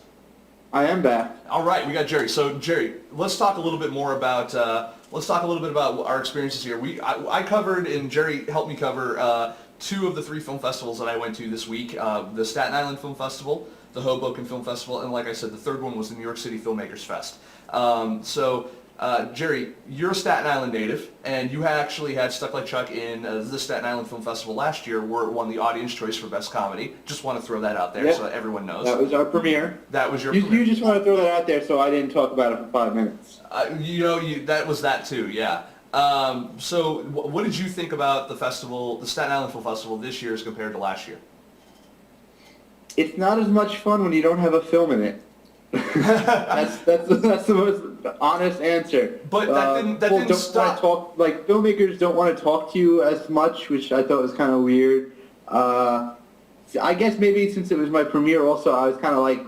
I am back. All right, we got Jerry. So Jerry, let's talk a little bit more about our experiences here. I covered, and Jerry helped me cover 2 of the 3 film festivals that I went to this week: the Staten Island Film Festival, the Hoboken Film Festival, and like I said, the third one was the New York City Filmmakers Fest. Jerry, you're a Staten Island native, and you actually had Stuck Like Chuck in the Staten Island Film Festival last year, where it won the Audience Choice for Best Comedy. Just want to throw that out there Yeah. so that everyone knows. That was our premiere. That was your You premiere. just want to throw that out there so I didn't talk about it for 5 minutes. That was that too, yeah. What did you think about the festival, the Staten Island Film Festival this year as compared to last year? It's not as much fun when you don't have a film in it. that's the most honest answer. But that People didn't don't stop. want to talk, like filmmakers don't want to talk to you as much, which I thought was kind of weird. I guess maybe since it was my premiere, also I was kind of like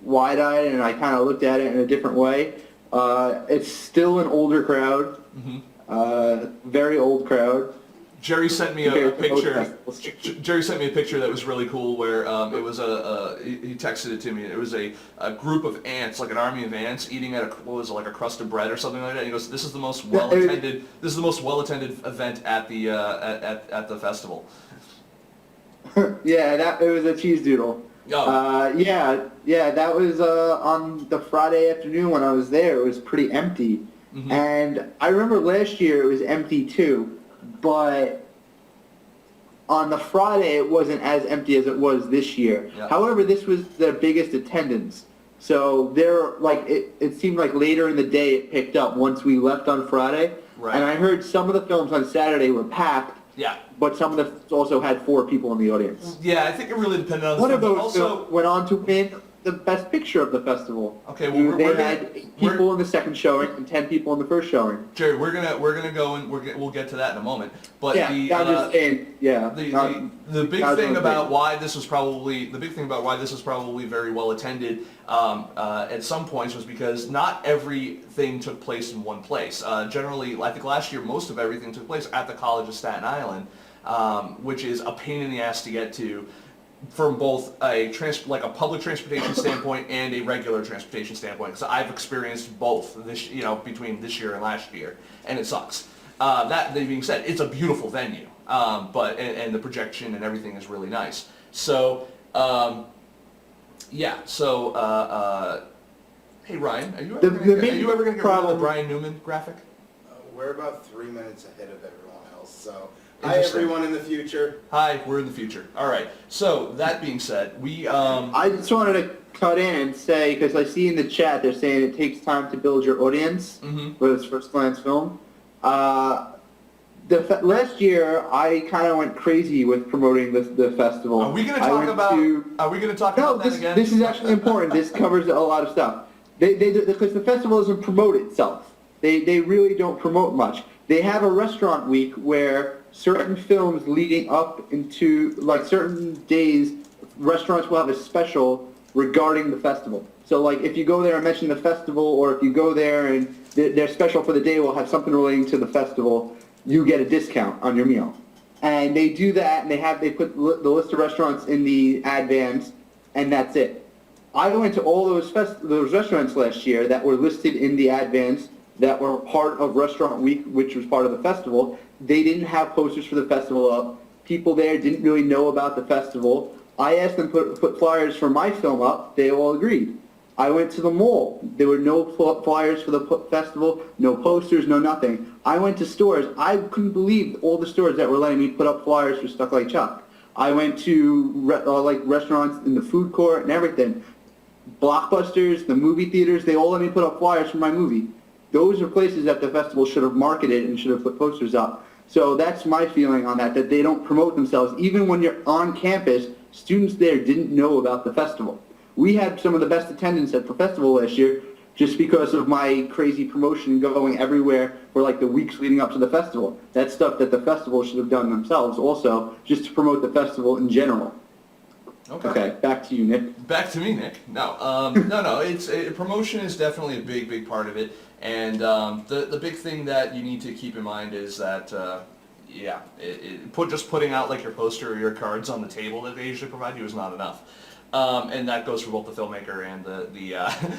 wide-eyed and I kind of looked at it in a different way. It's still an older crowd, very old crowd. Jerry sent me a compared to most picture. festivals. Jerry sent me a picture that was really cool, where it was he texted it to me. It was a group of ants, like an army of ants, eating at like a crust of bread or something like that. And he goes, "This is the most well-attended. This is the most well-attended event at the at the festival." Yeah, it was a cheese doodle. Oh. Yeah, that was on the Friday afternoon when I was there. It was pretty empty. And I remember last year it was empty too, but on the Friday it wasn't as empty as it was this year. Yeah. However, this was the biggest attendance. So it seemed like later in the day it picked up once we left on Friday. Right. And I heard some of the films on Saturday were packed, Yeah. but some of the also had 4 people in the audience. Yeah, I think it really depended on the One of film, but those also. films went on to win the best picture of the festival. Okay, well, They we're had 8 people in the second showing and 10 people in the first showing. Jerry, we're gonna go and we'll get to that in a moment. But Yeah, I'm just saying. Yeah. the big God's thing own about thing. why this was probably very well attended at some points was because not everything took place in one place. Generally, I think last year most of everything took place at the College of Staten Island, which is a pain in the ass to get to, from both a public transportation standpoint and a regular transportation standpoint. Because I've experienced both between this year and last year, and it sucks. That being said, it's a beautiful venue, and the projection and everything is really nice. So, hey Ryan, are you ever going to get rid of the Brian Newman graphic? We're about 3 minutes ahead of everyone else, so hi Interesting. everyone in the future. Hi, we're in the future. All right. So that being said, we I just wanted to cut in and say, because I see in the chat they're saying it takes time to build your audience for this first glance film. Last year I kind of went crazy with promoting the festival. Are we going to talk about? Are we going to talk No, about that again? this is actually important. This covers a lot of stuff. Because the festival doesn't promote itself. They really don't promote much. They have a restaurant week where certain films leading up into, like certain days, restaurants will have a special regarding the festival. So like if you go there and mention the festival, or if you go there and their special for the day will have something relating to the festival, you get a discount on your meal. And they do that, and they put the list of restaurants in the ad vans, and that's it. I went to all those restaurants last year that were listed in the ad vans that were part of Restaurant Week, which was part of the festival. They didn't have posters for the festival up. People there didn't really know about the festival. I asked them to put flyers for my film up. They all agreed. I went to the mall. There were no flyers for the festival, no posters, no nothing. I went to stores. I couldn't believe all the stores that were letting me put up flyers for Stuck Like Chuck. I went to restaurants in the food court and everything. Blockbusters, the movie theaters, they all let me put up flyers for my movie. Those are places that the festival should have marketed and should have put posters up. So that's my feeling on that they don't promote themselves. Even when you're on campus, students there didn't know about the festival. We had some of the best attendance at the festival last year just because of my crazy promotion going everywhere for like the weeks leading up to the festival. That's stuff that the festival should have done themselves also, just to promote the festival in general. Okay, back to you, Nick. Back to me, Nick. No, no. Promotion is definitely a big part of it, and the big thing that you need to keep in mind is that just putting out like your poster or your cards on the table that they usually provide you is not enough. And that goes for both the filmmaker and the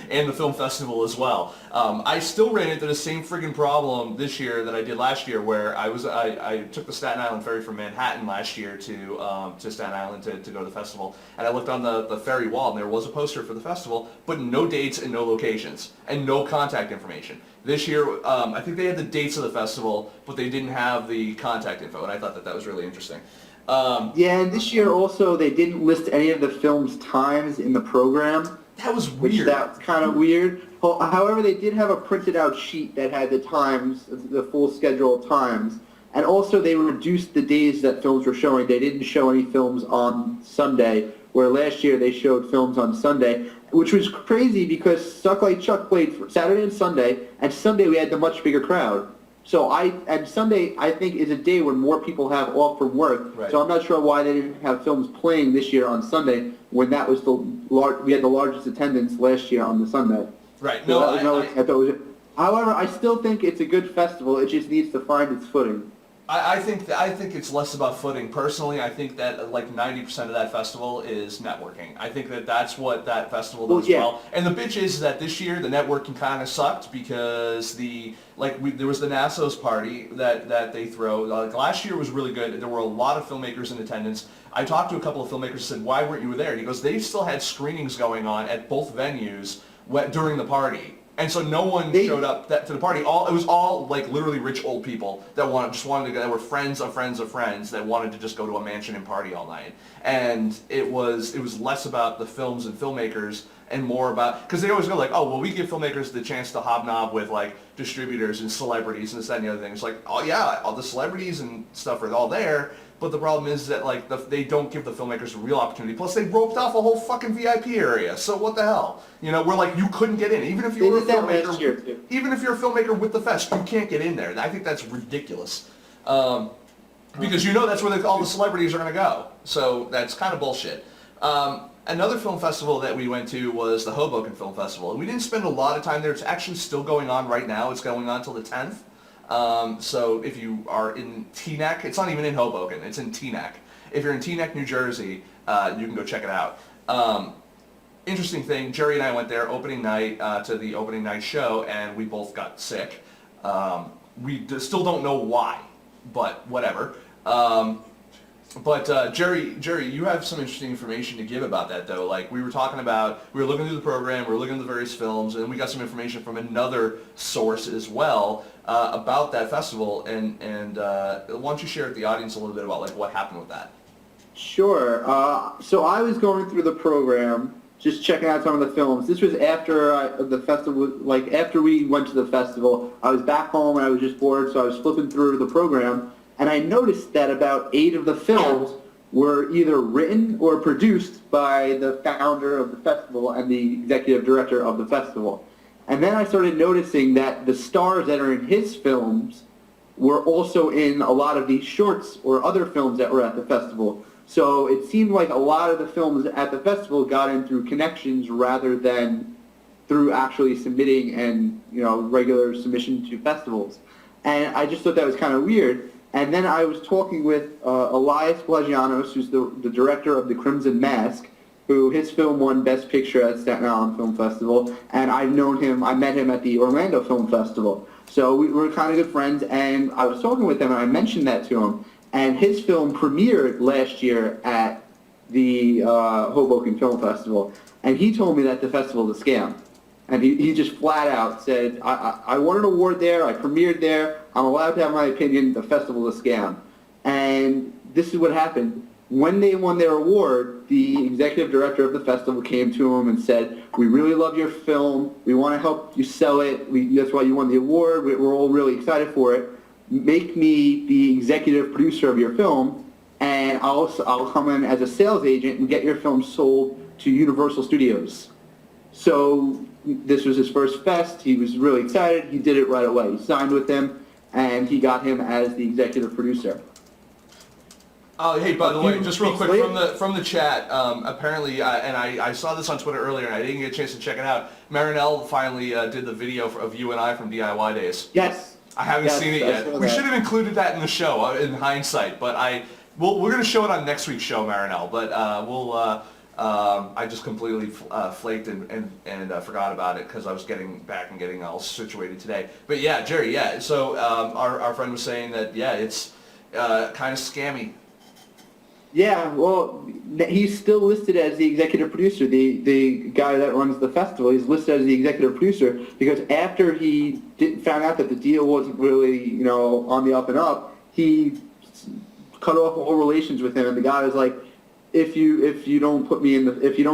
and the film festival as well. I still ran into the same friggin' problem this year that I did last year, where I took the Staten Island ferry from Manhattan last year to Staten Island to go to the festival, and I looked on the ferry wall, and there was a poster for the festival, but no dates and no locations and no contact information. This year, I think they had the dates of the festival, but they didn't have the contact info, and I thought that was really interesting. Yeah, and this year also they didn't list any of the film's times in the program. That was Which weird. that's kind of weird. However, they did have a printed out sheet that had the times, the full schedule of times. And also they reduced the days that films were showing. They didn't show any films on Sunday, where last year they showed films on Sunday, which was crazy because Suck Like Chuck played for Saturday and Sunday we had the much bigger crowd. So Sunday, I think, is a day when more people have off from work. Right. So I'm not sure why they didn't have films playing this year on Sunday when that was we had the largest attendance last year on the Sunday. Right. So No, I thought it was. However, I still think it's a good festival. It just needs to find its footing. I think it's less about footing. Personally, I think that like 90% of that festival is networking. I think that's what that festival does well. And the bitch is that this year the networking kind of sucked because there was the NASO's party that they throw. Last year was really good. There were a lot of filmmakers in attendance. I talked to a couple of filmmakers and said, "Why weren't you there?" And he goes, "They still had screenings going on at both venues during the party." And so no one showed up to the party. It was all like literally rich old people that wanted to go. That were friends of friends of friends that wanted to just go to a mansion and party all night. And it was less about the films and filmmakers and more about, because they always go like, oh well, we give filmmakers the chance to hobnob with like distributors and celebrities and this, that, and the other thing. It's like, oh yeah, all the celebrities and stuff are all there. But the problem is that like they don't give the filmmakers a real opportunity. Plus they roped off a whole fucking VIP area. So what the hell? You know, we're like, you couldn't get in. Even if you were a filmmaker, even if you're a filmmaker with the fest, you can't get in there. I think that's ridiculous. Because you know that's where all the celebrities are going to go. So that's kind of bullshit. Another film festival that we went to was the Hoboken Film Festival. And we didn't spend a lot of time there. It's actually still going on right now. It's going on till the 10th. So if you are in Teaneck, it's not even in Hoboken, it's in Teaneck. If you're in Teaneck, New Jersey, you can go check it out. Interesting thing, Jerry and I went there opening night to the opening night show, and we both got sick. We still don't know why, but whatever. Jerry, you have some interesting information to give about that, though. Like, we were looking through the program, we were looking at the various films, and we got some information from another source as well about that festival. And why don't you share with the audience a little bit about like what happened with that? Sure. So I was going through the program, just checking out some of the films. This was after the festival, like after we went to the festival. I was back home and I was just bored, so I was flipping through the program. And I noticed that about 8 of the films were either written or produced by the founder of the festival and the executive director of the festival. And then I started noticing that the stars that are in his films were also in a lot of these shorts or other films that were at the festival. So it seemed like a lot of the films at the festival got in through connections rather than through actually submitting and, regular submission to festivals. And I just thought that was kind of weird. And then I was talking with Elias Blagianos, who's the director of The Crimson Mask, who his film won Best Picture at Staten Island Film Festival, and I met him at the Orlando Film Festival. So we were kind of good friends, and I was talking with him, and I mentioned that to him. And his film premiered last year at the Hoboken Film Festival, and he told me that the festival is a scam. And he just flat out said, I won an award there, I premiered there, I'm allowed to have my opinion, the festival is a scam. And this is what happened. When they won their award, the executive director of the festival came to him and said, we really love your film, we want to help you sell it, that's why you won the award, we're all really excited for it. Make me the executive producer of your film, and I'll come in as a sales agent and get your film sold to Universal Studios. So this was his first fest. He was really excited. He did it right away. He signed with him, and he got him as the executive producer. Oh, hey, by the way, just real quick from the chat. Apparently, and I saw this on Twitter earlier, and I didn't get a chance to check it out. Marinelle finally did the video of you and I from DIY Days. Yes. I haven't seen it yet. We should have included that in the show in hindsight, but we're going to show it on next week's show, Marinelle. But I just completely flaked and forgot about it because I was getting back and getting all situated today. But yeah, Jerry, yeah. So our friend was saying that, yeah, it's kind of scammy. Yeah, well, he's still listed as the executive producer. The guy that runs the festival, he's listed as the executive producer because after he found out that the deal wasn't really, on the up and up, he cut off all relations with him. And the guy was like, if you don't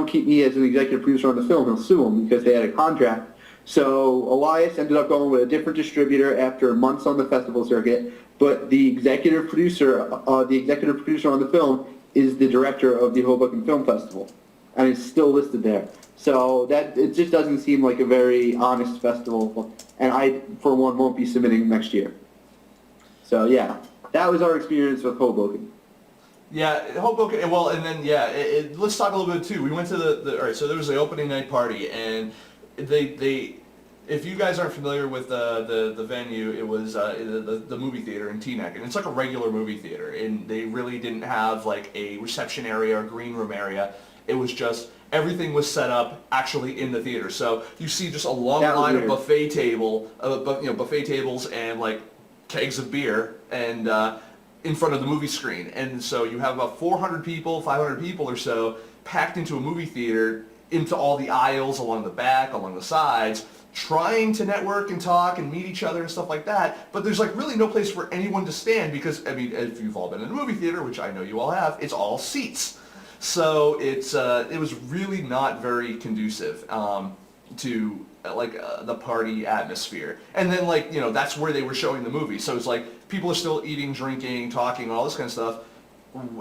keep me as an executive producer on the film, he'll sue him because they had a contract. So Elias ended up going with a different distributor after months on the festival circuit. But the executive producer on the film is the director of the Hoboken Film Festival, and it's still listed there. So that it just doesn't seem like a very honest festival, and I, for one, won't be submitting next year. So yeah, that was our experience with Hoboken. Yeah, Hoboken. Well, and then yeah, let's talk a little bit too. We went to the all right. So there was the opening night party, and they if you guys aren't familiar with the venue, it was the movie theater in Teaneck, and it's like a regular movie theater, and they really didn't have like a reception area or green room area. It was just everything was set up actually in the theater. So you see just a long line of buffet tables and like kegs of beer and in front of the movie screen, and so you have about 400 people, 500 people or so packed into a movie theater, into all the aisles along the back, along the sides, trying to network and talk and meet each other and stuff like that, but there's like really no place for anyone to stand because, I mean, if you've all been in a movie theater, which I know you all have, it's all seats. So it was really not very conducive to the party atmosphere. And then that's where they were showing the movie. So it's like people are still eating, drinking, talking, all this kind of stuff.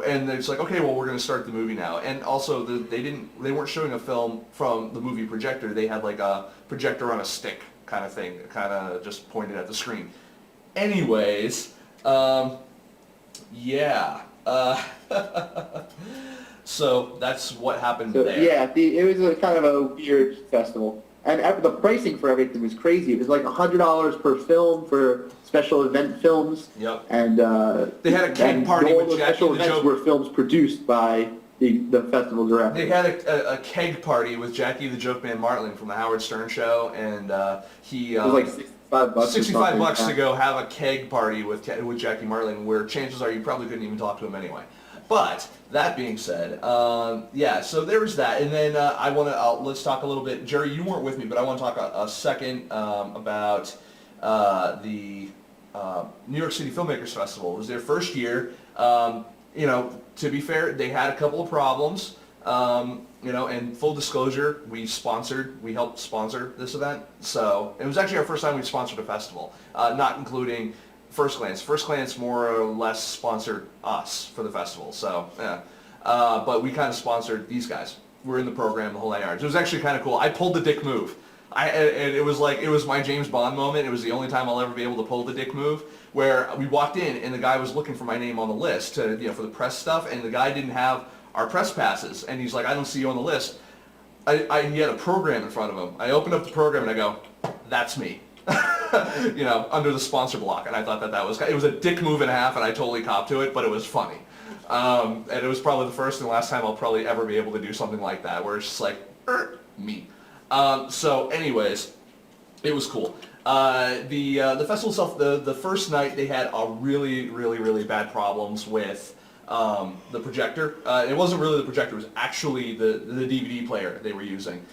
And it's like, okay, well, we're going to start the movie now. And also, they weren't showing a film from the movie projector. They had like a projector on a stick kind of thing, kind of just pointed at the screen. Anyways, yeah. So that's what happened there. Yeah, it was a kind of a weird festival. And the pricing for everything was crazy. It was like $100 per film for special event films. Yep. And they had a keg party with Jackie special the events Joke. were films produced by the festival director. They had a keg party with Jackie the Joke Man Martling from the Howard Stern Show, and he it was like $65. $65 to go have a keg party with Jackie Martling, where chances are you probably couldn't even talk to him anyway. But that being said, yeah, so there was that, and then let's talk a little bit. Jerry, you weren't with me, but I want to talk a second about the New York City Filmmakers Festival. It was their first year. To be fair, they had a couple of problems. And full disclosure, we helped sponsor this event. So it was actually our first time we sponsored a festival, not including First Glance. First Glance more or less sponsored us for the festival, so yeah. But we kind of sponsored these guys. We're in the program, the whole 9 yards. It was actually kind of cool. I pulled the dick move. And it was my James Bond moment. It was the only time I'll ever be able to pull the dick move, where we walked in and the guy was looking for my name on the list for the press stuff, and the guy didn't have our press passes, and he's like, I don't see you on the list. He had a program in front of him. I opened up the program and I go, that's me. Under the sponsor block, and I thought it was a dick move and a half, and I totally copped to it, but it was funny. And it was probably the first and last time I'll probably ever be able to do something like that, where it's just like, me. So anyways, it was cool. The festival itself, the first night they had a really, really, really bad problems with the projector. It wasn't really the projector, it was actually the DVD player they were using.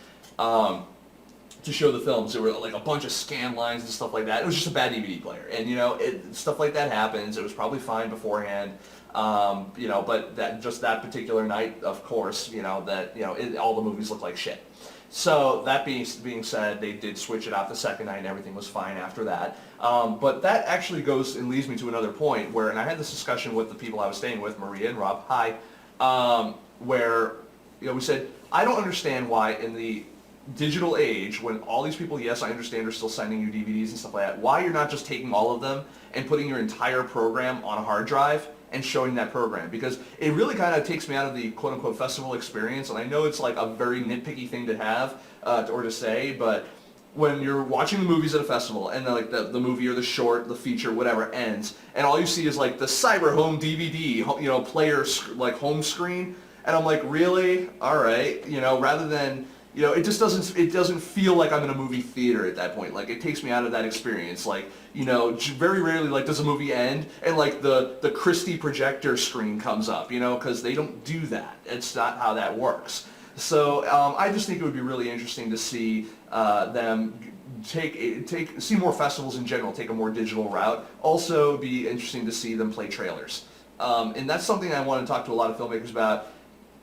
To show the films. There were like a bunch of scan lines and stuff like that. It was just a bad DVD player, and stuff like that happens. It was probably fine beforehand, but that particular night, of course, all the movies looked like shit. So that being said, they did switch it out the second night, and everything was fine after that. But that actually goes and leads me to another point and I had this discussion with the people I was staying with, Maria and Rob. Hi, where we said, I don't understand why in the digital age, when all these people, yes, I understand, are still sending you DVDs and stuff like that, why you're not just taking all of them and putting your entire program on a hard drive and showing that program, because it really kind of takes me out of the quote-unquote festival experience. And I know it's like a very nitpicky thing to have or to say, but when you're watching the movies at a festival and the movie or the short, the feature, whatever ends, and all you see is like the Cyber Home DVD, player, like home screen, And I'm like, really? All right, rather than, it just doesn't feel like I'm in a movie theater at that point. Like, it takes me out of that experience. Like, very rarely, like, does a movie end and, like, the Christie projector screen comes up, because they don't do that. It's not how that works. So I just think it would be really interesting to see them see more festivals in general, take a more digital route. Also be interesting to see them play trailers. And that's something I want to talk to a lot of filmmakers about.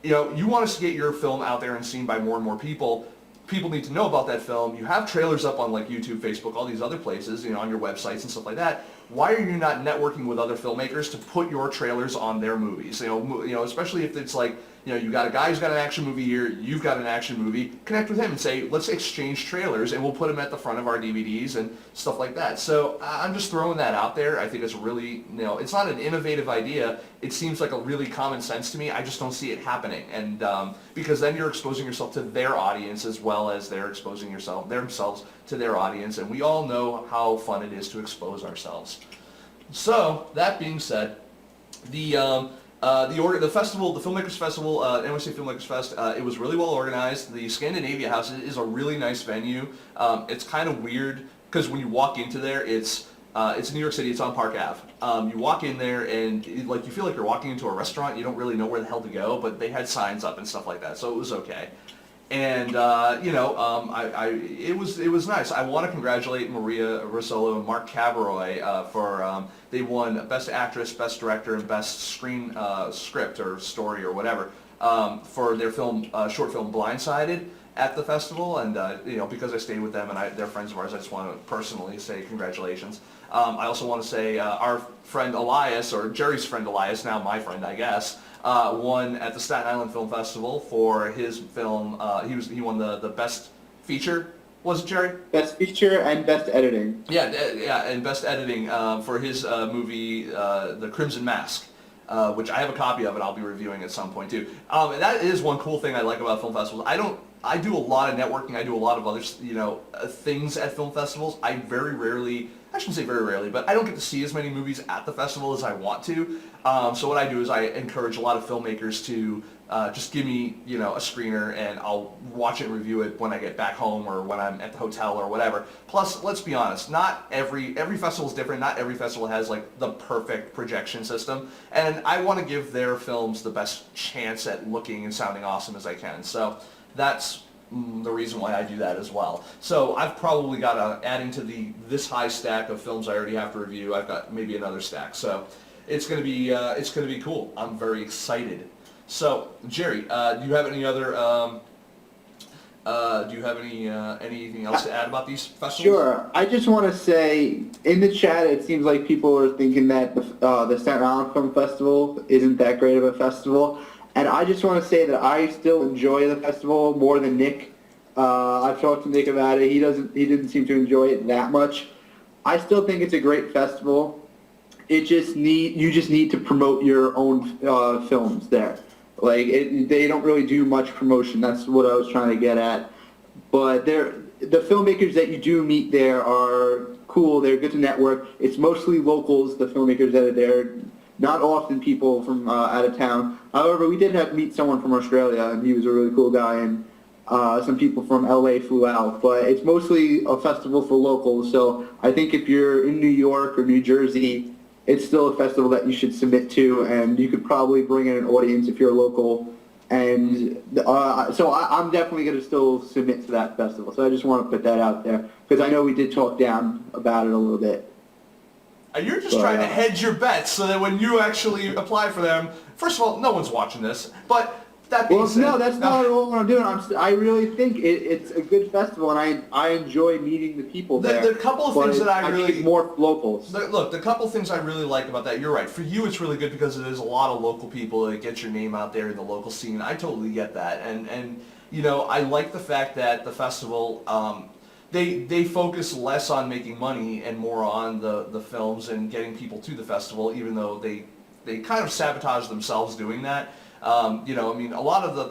You want us to get your film out there and seen by more and more people. People need to know about that film. You have trailers up on like YouTube, Facebook, all these other places, on your websites and stuff like that. Why are you not networking with other filmmakers to put your trailers on their movies? Especially if it's like, you got a guy who's got an action movie here, you've got an action movie, connect with him and say, let's exchange trailers and we'll put them at the front of our DVDs and stuff like that. So I'm just throwing that out there. I think it's really, it's not an innovative idea. It seems like a really common sense to me. I just don't see it happening. And because then you're exposing yourself to their audience as well as they're exposing themselves to their audience. And we all know how fun it is to expose ourselves. So that being said, the festival, the Filmmakers Festival, NYC Filmmakers Fest, it was really well organized. The Scandinavia House is a really nice venue. It's kind of weird because when you walk into there, it's in New York City. It's on Park Ave. You walk in there and you feel like you're walking into a restaurant. You don't really know where the hell to go, but they had signs up and stuff like that, so it was okay. And it was nice. I want to congratulate Maria Rosolo and Mark Cabaroy for they won Best Actress, Best Director, and Best Screen Script or Story or whatever for their short film Blindsided at the festival. And because I stayed with them and they're friends of ours, I just want to personally say congratulations. I also want to say our friend Elias, or Jerry's friend Elias, now my friend I guess, won at the Staten Island Film Festival for his film. He won the Best Feature. Was it, Jerry? Best Feature and Best Editing. Yeah, and Best Editing for his movie, The Crimson Mask, which I have a copy of and I'll be reviewing at some point too. And that is one cool thing I like about film festivals. I do a lot of networking. I do a lot of other, things at film festivals. I very rarely, I shouldn't say very rarely, but I don't get to see as many movies at the festival as I want to. So what I do is I encourage a lot of filmmakers to just give me, a screener and I'll watch it and review it when I get back home or when I'm at the hotel or whatever. Plus, let's be honest, not every festival is different. Not every festival has like the perfect projection system. And I want to give their films the best chance at looking and sounding awesome as I can. So that's the reason why I do that as well. So I've probably got adding to this high stack of films I already have to review. I've got maybe another stack. So it's gonna be cool. I'm very excited. So Jerry, do you have any other anything else to add about these festivals? Sure. I just want to say, in the chat, it seems like people are thinking that the Staten Island Film Festival isn't that great of a festival. And I just want to say that I still enjoy the festival more than Nick. I've talked to Nick about it. He didn't seem to enjoy it that much. I still think it's a great festival. You just need to promote your own films there. Like they don't really do much promotion. That's what I was trying to get at. But the filmmakers that you do meet there are cool. They're good to network. It's mostly locals, the filmmakers that are there. Not often people from out of town. However, we did meet someone from Australia, and he was a really cool guy, and some people from LA flew out. But it's mostly a festival for locals, so I think if you're in New York or New Jersey, it's still a festival that you should submit to, and you could probably bring in an audience if you're local. And so I'm definitely going to still submit to that festival. So I just want to put that out there, because I know we did talk down about it a little bit. You're just trying to hedge your bets so that when you actually apply for them, first of all, no one's watching this, but that being said... no, that's not at all what I'm doing. I really think it's a good festival, and I enjoy meeting the people there. There are a couple of things that I really... think more locals. Look, the couple of things I really like about that, you're right. For you, it's really good because there's a lot of local people that get your name out there in the local scene. I totally get that. And I like the fact that the festival... They focus less on making money and more on the films and getting people to the festival, even though they kind of sabotage themselves doing that. A lot of the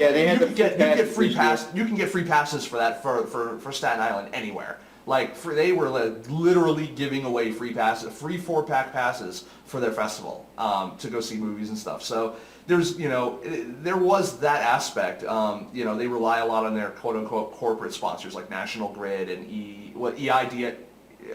you can get free passes for that for Staten Island anywhere. Like they were literally giving away free 4-pack passes for their festival to go see movies and stuff. So there's, there was that aspect. They rely a lot on their quote-unquote corporate sponsors like National Grid and EID.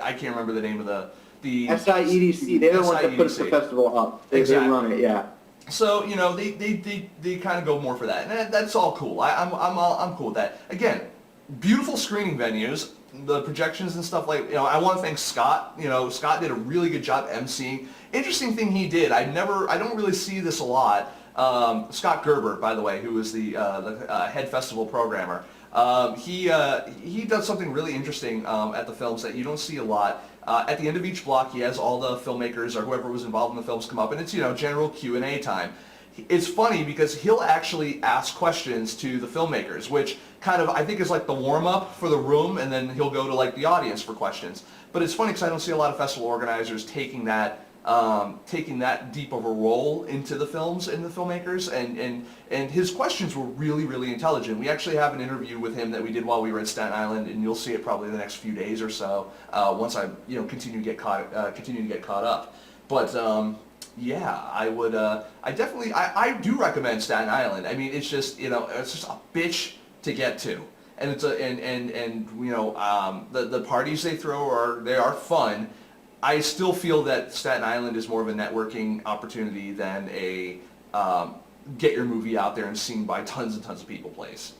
I can't remember the name of the SIEDC. They're the ones that put the festival up. They run it, yeah. So they kind of go more for that, and that's all cool. I'm cool with that. Again, beautiful screening venues, the projections and stuff like. I want to thank Scott. Scott did a really good job emceeing. Interesting thing he did. I don't really see this a lot. Scott Gerber, by the way, who is the head festival programmer. He does something really interesting at the films that you don't see a lot. At the end of each block, he has all the filmmakers or whoever was involved in the films come up, and it's general Q&A time. It's funny because he'll actually ask questions to the filmmakers, which kind of I think is like the warm-up for the room, and then he'll go to like the audience for questions. But it's funny because I don't see a lot of festival organizers taking that deep of a role into the films and the filmmakers, and his questions were really, really intelligent. We actually have an interview with him that we did while we were at Staten Island, and you'll see it probably in the next few days or so once I continue to get caught up. But yeah, I would I do recommend Staten Island. I mean, it's just it's just a bitch to get to. And it's the parties they throw are fun. I still feel that Staten Island is more of a networking opportunity than a get your movie out there and seen by tons and tons of people place.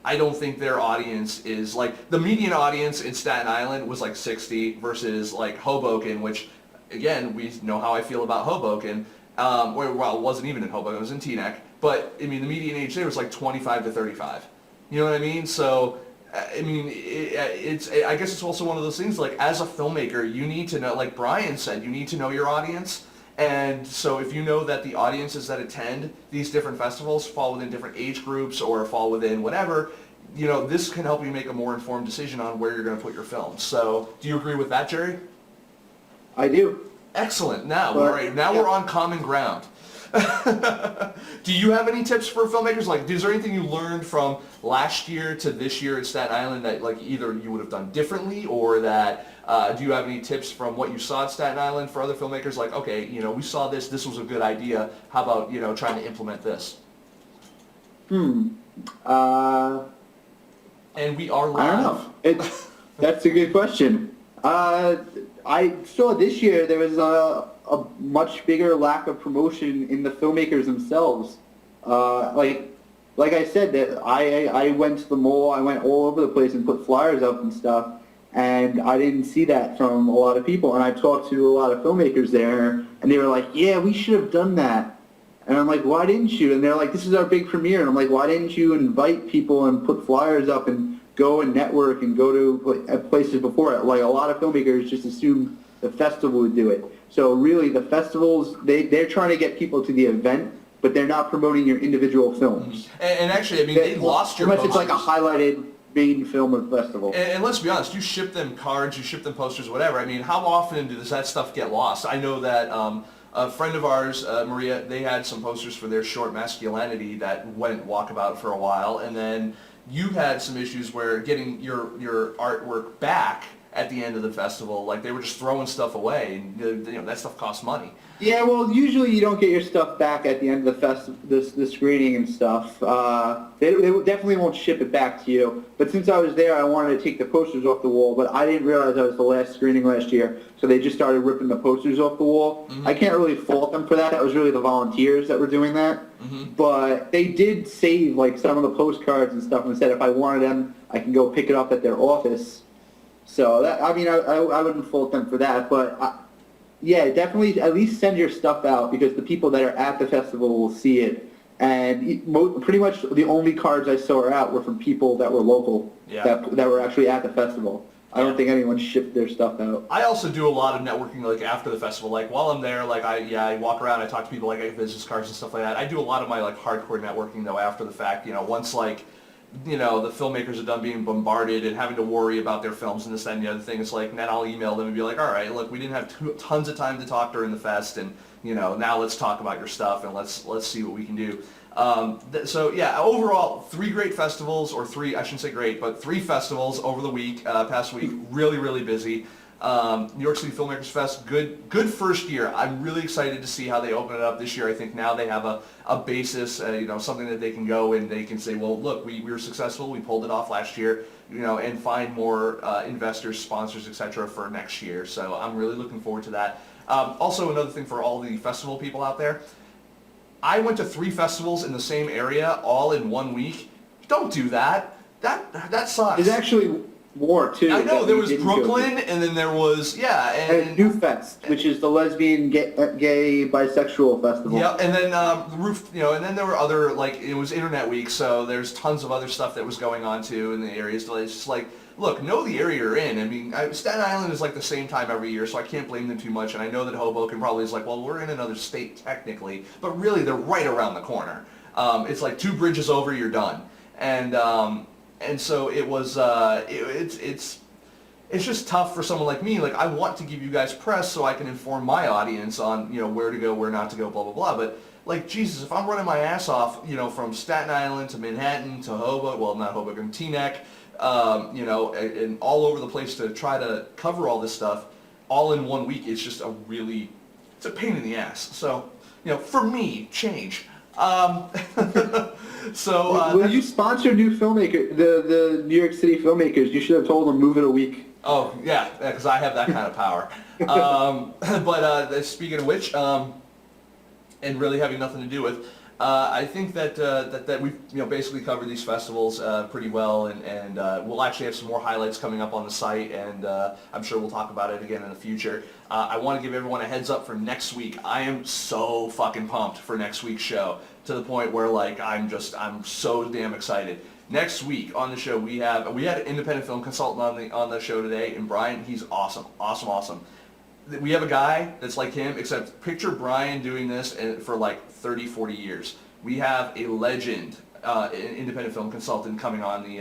I don't think their audience is like the median audience in Staten Island was like 60 versus like Hoboken, which again we know how I feel about Hoboken. Well, it wasn't even in Hoboken; it was in Teaneck. But I mean, the median age there was like 25 to 35. You know what I mean? So. I mean, I guess it's also one of those things, like, as a filmmaker, you need to know, like Brian said, you need to know your audience. And so if you know that the audiences that attend these different festivals fall within different age groups or fall within whatever, this can help you make a more informed decision on where you're going to put your film. So do you agree with that, Jerry? I do. Excellent. Now we're on common ground. Do you have any tips for filmmakers? Like, is there anything you learned from last year to this year at Staten Island that, like, either you would have done differently, or that do you have any tips from what you saw at Staten Island for other filmmakers? Like, okay, we saw this was a good idea. How about trying to implement this? And we are live. I don't know. That's a good question. I saw this year there was a much bigger lack of promotion in the filmmakers themselves. Like I said, that I went to the mall, I went all over the place and put flyers up and stuff, and I didn't see that from a lot of people. And I talked to a lot of filmmakers there, and they were like, yeah, we should have done that. And I'm like, why didn't you? And they're like, this is our big premiere. And I'm like, why didn't you invite people and put flyers up and go and network and go to places before it? Like, a lot of filmmakers just assumed the festival would do it. So really, the festivals, they're trying to get people to the event, but they're not promoting your individual films. And actually, I mean, they lost your posters. It's like a highlighted main film of the festival. And let's be honest, you ship them cards, you ship them posters, whatever. I mean, how often does that stuff get lost? I know that a friend of ours, Maria, they had some posters for their short Masculinity that went walkabout for a while, and then you had some issues where getting your artwork back at the end of the festival, like they were just throwing stuff away, and that stuff costs money. Yeah, well, usually you don't get your stuff back at the end of the screening and stuff. They definitely won't ship it back to you. But since I was there, I wanted to take the posters off the wall, but I didn't realize that was the last screening last year, so they just started ripping the posters off the wall. Mm-hmm. I can't really fault them for that. That was really the volunteers that were doing that. Mm-hmm. But they did save like some of the postcards and stuff, and said if I wanted them, I can go pick it up at their office. So that, I mean, I wouldn't fault them for that, but yeah, definitely at least send your stuff out, because the people that are at the festival will see it. And pretty much the only cards I saw out were from people that were local, that were actually at the festival. I don't think anyone shipped their stuff out. I also do a lot of networking, like after the festival. Like while I'm there, like I walk around, I talk to people, like I get business cards and stuff like that. I do a lot of my like hardcore networking though after the fact. Once like the filmmakers are done being bombarded and having to worry about their films and this, that, and the other thing, it's like, then I'll email them and be like, all right, look, we didn't have tons of time to talk during the fest, and, now let's talk about your stuff, and let's see what we can do. So, yeah, overall, 3 great festivals, or 3, I shouldn't say great, but 3 festivals over the week, past week, really, really busy. New York City Filmmakers Fest, good first year. I'm really excited to see how they open it up this year. I think now they have a basis, something that they can go and they can say, well, look, we were successful, we pulled it off last year, and find more investors, sponsors, etc. for next year. So I'm really looking forward to that. Also, another thing for all the festival people out there, I went to 3 festivals in the same area all in 1 week. Don't do that. That sucks. There's actually more too. I know, that there we was didn't go to. Brooklyn, and then there was, And New Fest, which is the lesbian, gay, bisexual festival. yeah, and then the roof, and then there were other, like, it was Internet Week, so there's tons of other stuff that was going on too in the areas. It's just like, look, know the area you're in. I mean, Staten Island is like the same time every year, so I can't blame them too much. And I know that Hoboken probably is like, well, we're in another state technically, but really they're right around the corner. It's like 2 bridges over, you're done. And so it was, it's just tough for someone like me. Like, I want to give you guys press so I can inform my audience on, where to go, where not to go, blah, blah, blah. But, like, Jesus, if I'm running my ass off, from Staten Island to Manhattan to Hoboken, well, not Hoboken, Teaneck, and all over the place to try to cover all this stuff all in 1 week, it's just it's a pain in the ass. So, for me, change. So, when you sponsor new filmmaker, the New York City filmmakers, you should have told them move it a week. oh, yeah, because I have that kind of power. But speaking of which, and really having nothing to do with, I think that we've basically covered these festivals pretty well, and we'll actually have some more highlights coming up on the site, and I'm sure we'll talk about it again in the future. I want to give everyone a heads up for next week. I am so fucking pumped for next week's show, to the point where, like, I'm so damn excited. Next week on the show we had an independent film consultant on the show today, and Brian, he's awesome. We have a guy that's like him, except picture Brian doing this for like 30, 40 years. We have a legend, an independent film consultant coming on the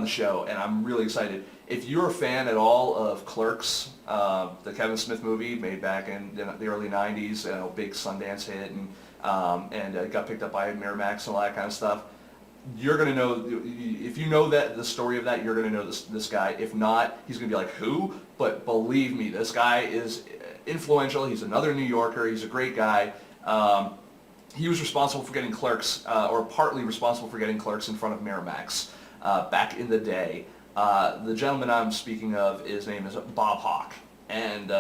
show, and I'm really excited. If you're a fan at all of Clerks, the Kevin Smith movie made back in the early 90s, big Sundance hit, and it got picked up by Miramax and all that kind of stuff, you're going to know, if you know the story of that, you're going to know this guy. If not, he's going to be like, who? But believe me, this guy is influential. He's another New Yorker. He's a great guy. He was responsible for getting Clerks, or partly responsible for getting Clerks in front of Miramax back in the day. The gentleman I'm speaking of, his name is Bob Hawke, and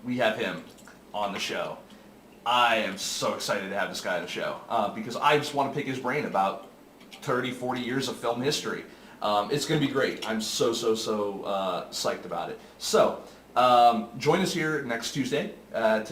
we have him on the show. I am so excited to have this guy on the show, because I just want to pick his brain about 30, 40 years of film history. It's going to be great. I'm so psyched about it. So, join us here next Tuesday at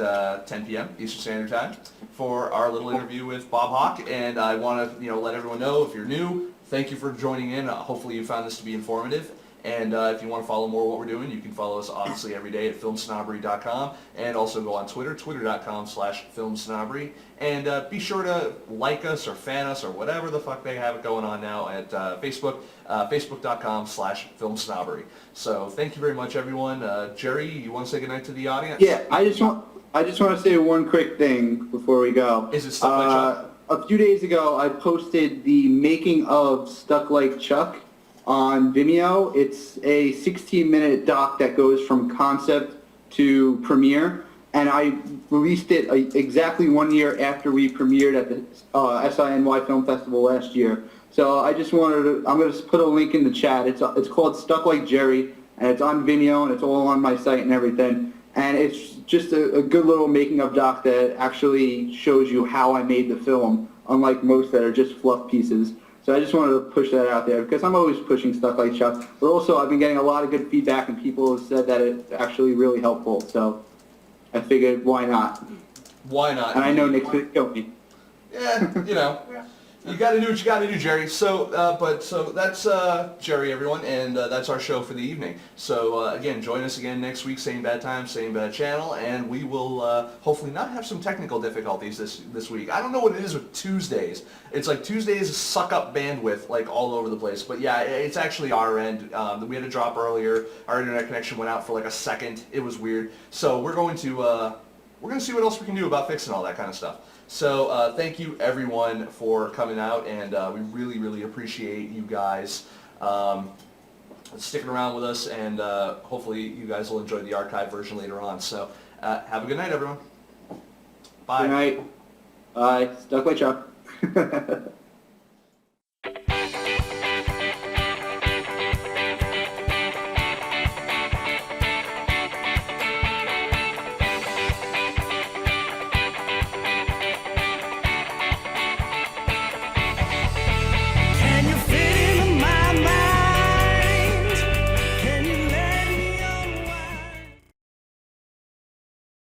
10 p.m. Eastern Standard Time for our little interview with Bob Hawke. And I want to, let everyone know, if you're new, thank you for joining in. Hopefully you found this to be informative. And if you want to follow more of what we're doing, you can follow us obviously every day at filmsnobbery.com, and also go on Twitter, twitter.com/filmsnobbery. And be sure to like us or fan us or whatever the fuck they have it going on now at Facebook, facebook.com/filmsnobbery. So thank you very much, everyone. Jerry, you want to say goodnight to the audience? Yeah, I just want to say one quick thing before we go. Is it Stuck Like Chuck? A few days ago, I posted the making of Stuck Like Chuck on Vimeo. It's a 16-minute doc that goes from concept to premiere, and I released it exactly 1 year after we premiered at the SINY Film Festival last year. So I just I'm going to put a link in the chat. It's called Stuck Like Jerry, and it's on Vimeo, and it's all on my site and everything. And it's just a good little making of doc that actually shows you how I made the film, unlike most that are just fluff pieces. So I just wanted to push that out there, because I'm always pushing Stuff Like Chuck. But also, I've been getting a lot of good feedback, and people have said that it's actually really helpful. So I figured, why not? Why not? And I know Nick's going to kill me. Yeah, you got to do what you got to do, Jerry. So, so that's Jerry, everyone, and that's our show for the evening. So again, join us again next week, same bad time, same bad channel, and we will hopefully not have some technical difficulties this week. I don't know what it is with Tuesdays. It's like Tuesdays suck up bandwidth like all over the place. But yeah, it's actually our end. We had a drop earlier. Our internet connection went out for like a second. It was weird. So we're going to see what else we can do about fixing all that kind of stuff. So thank you everyone for coming out, and we really appreciate you guys sticking around with us, and hopefully you guys will enjoy the archive version later on. So have a good night, everyone. Bye. Good night. Bye. Stuck by Chuck.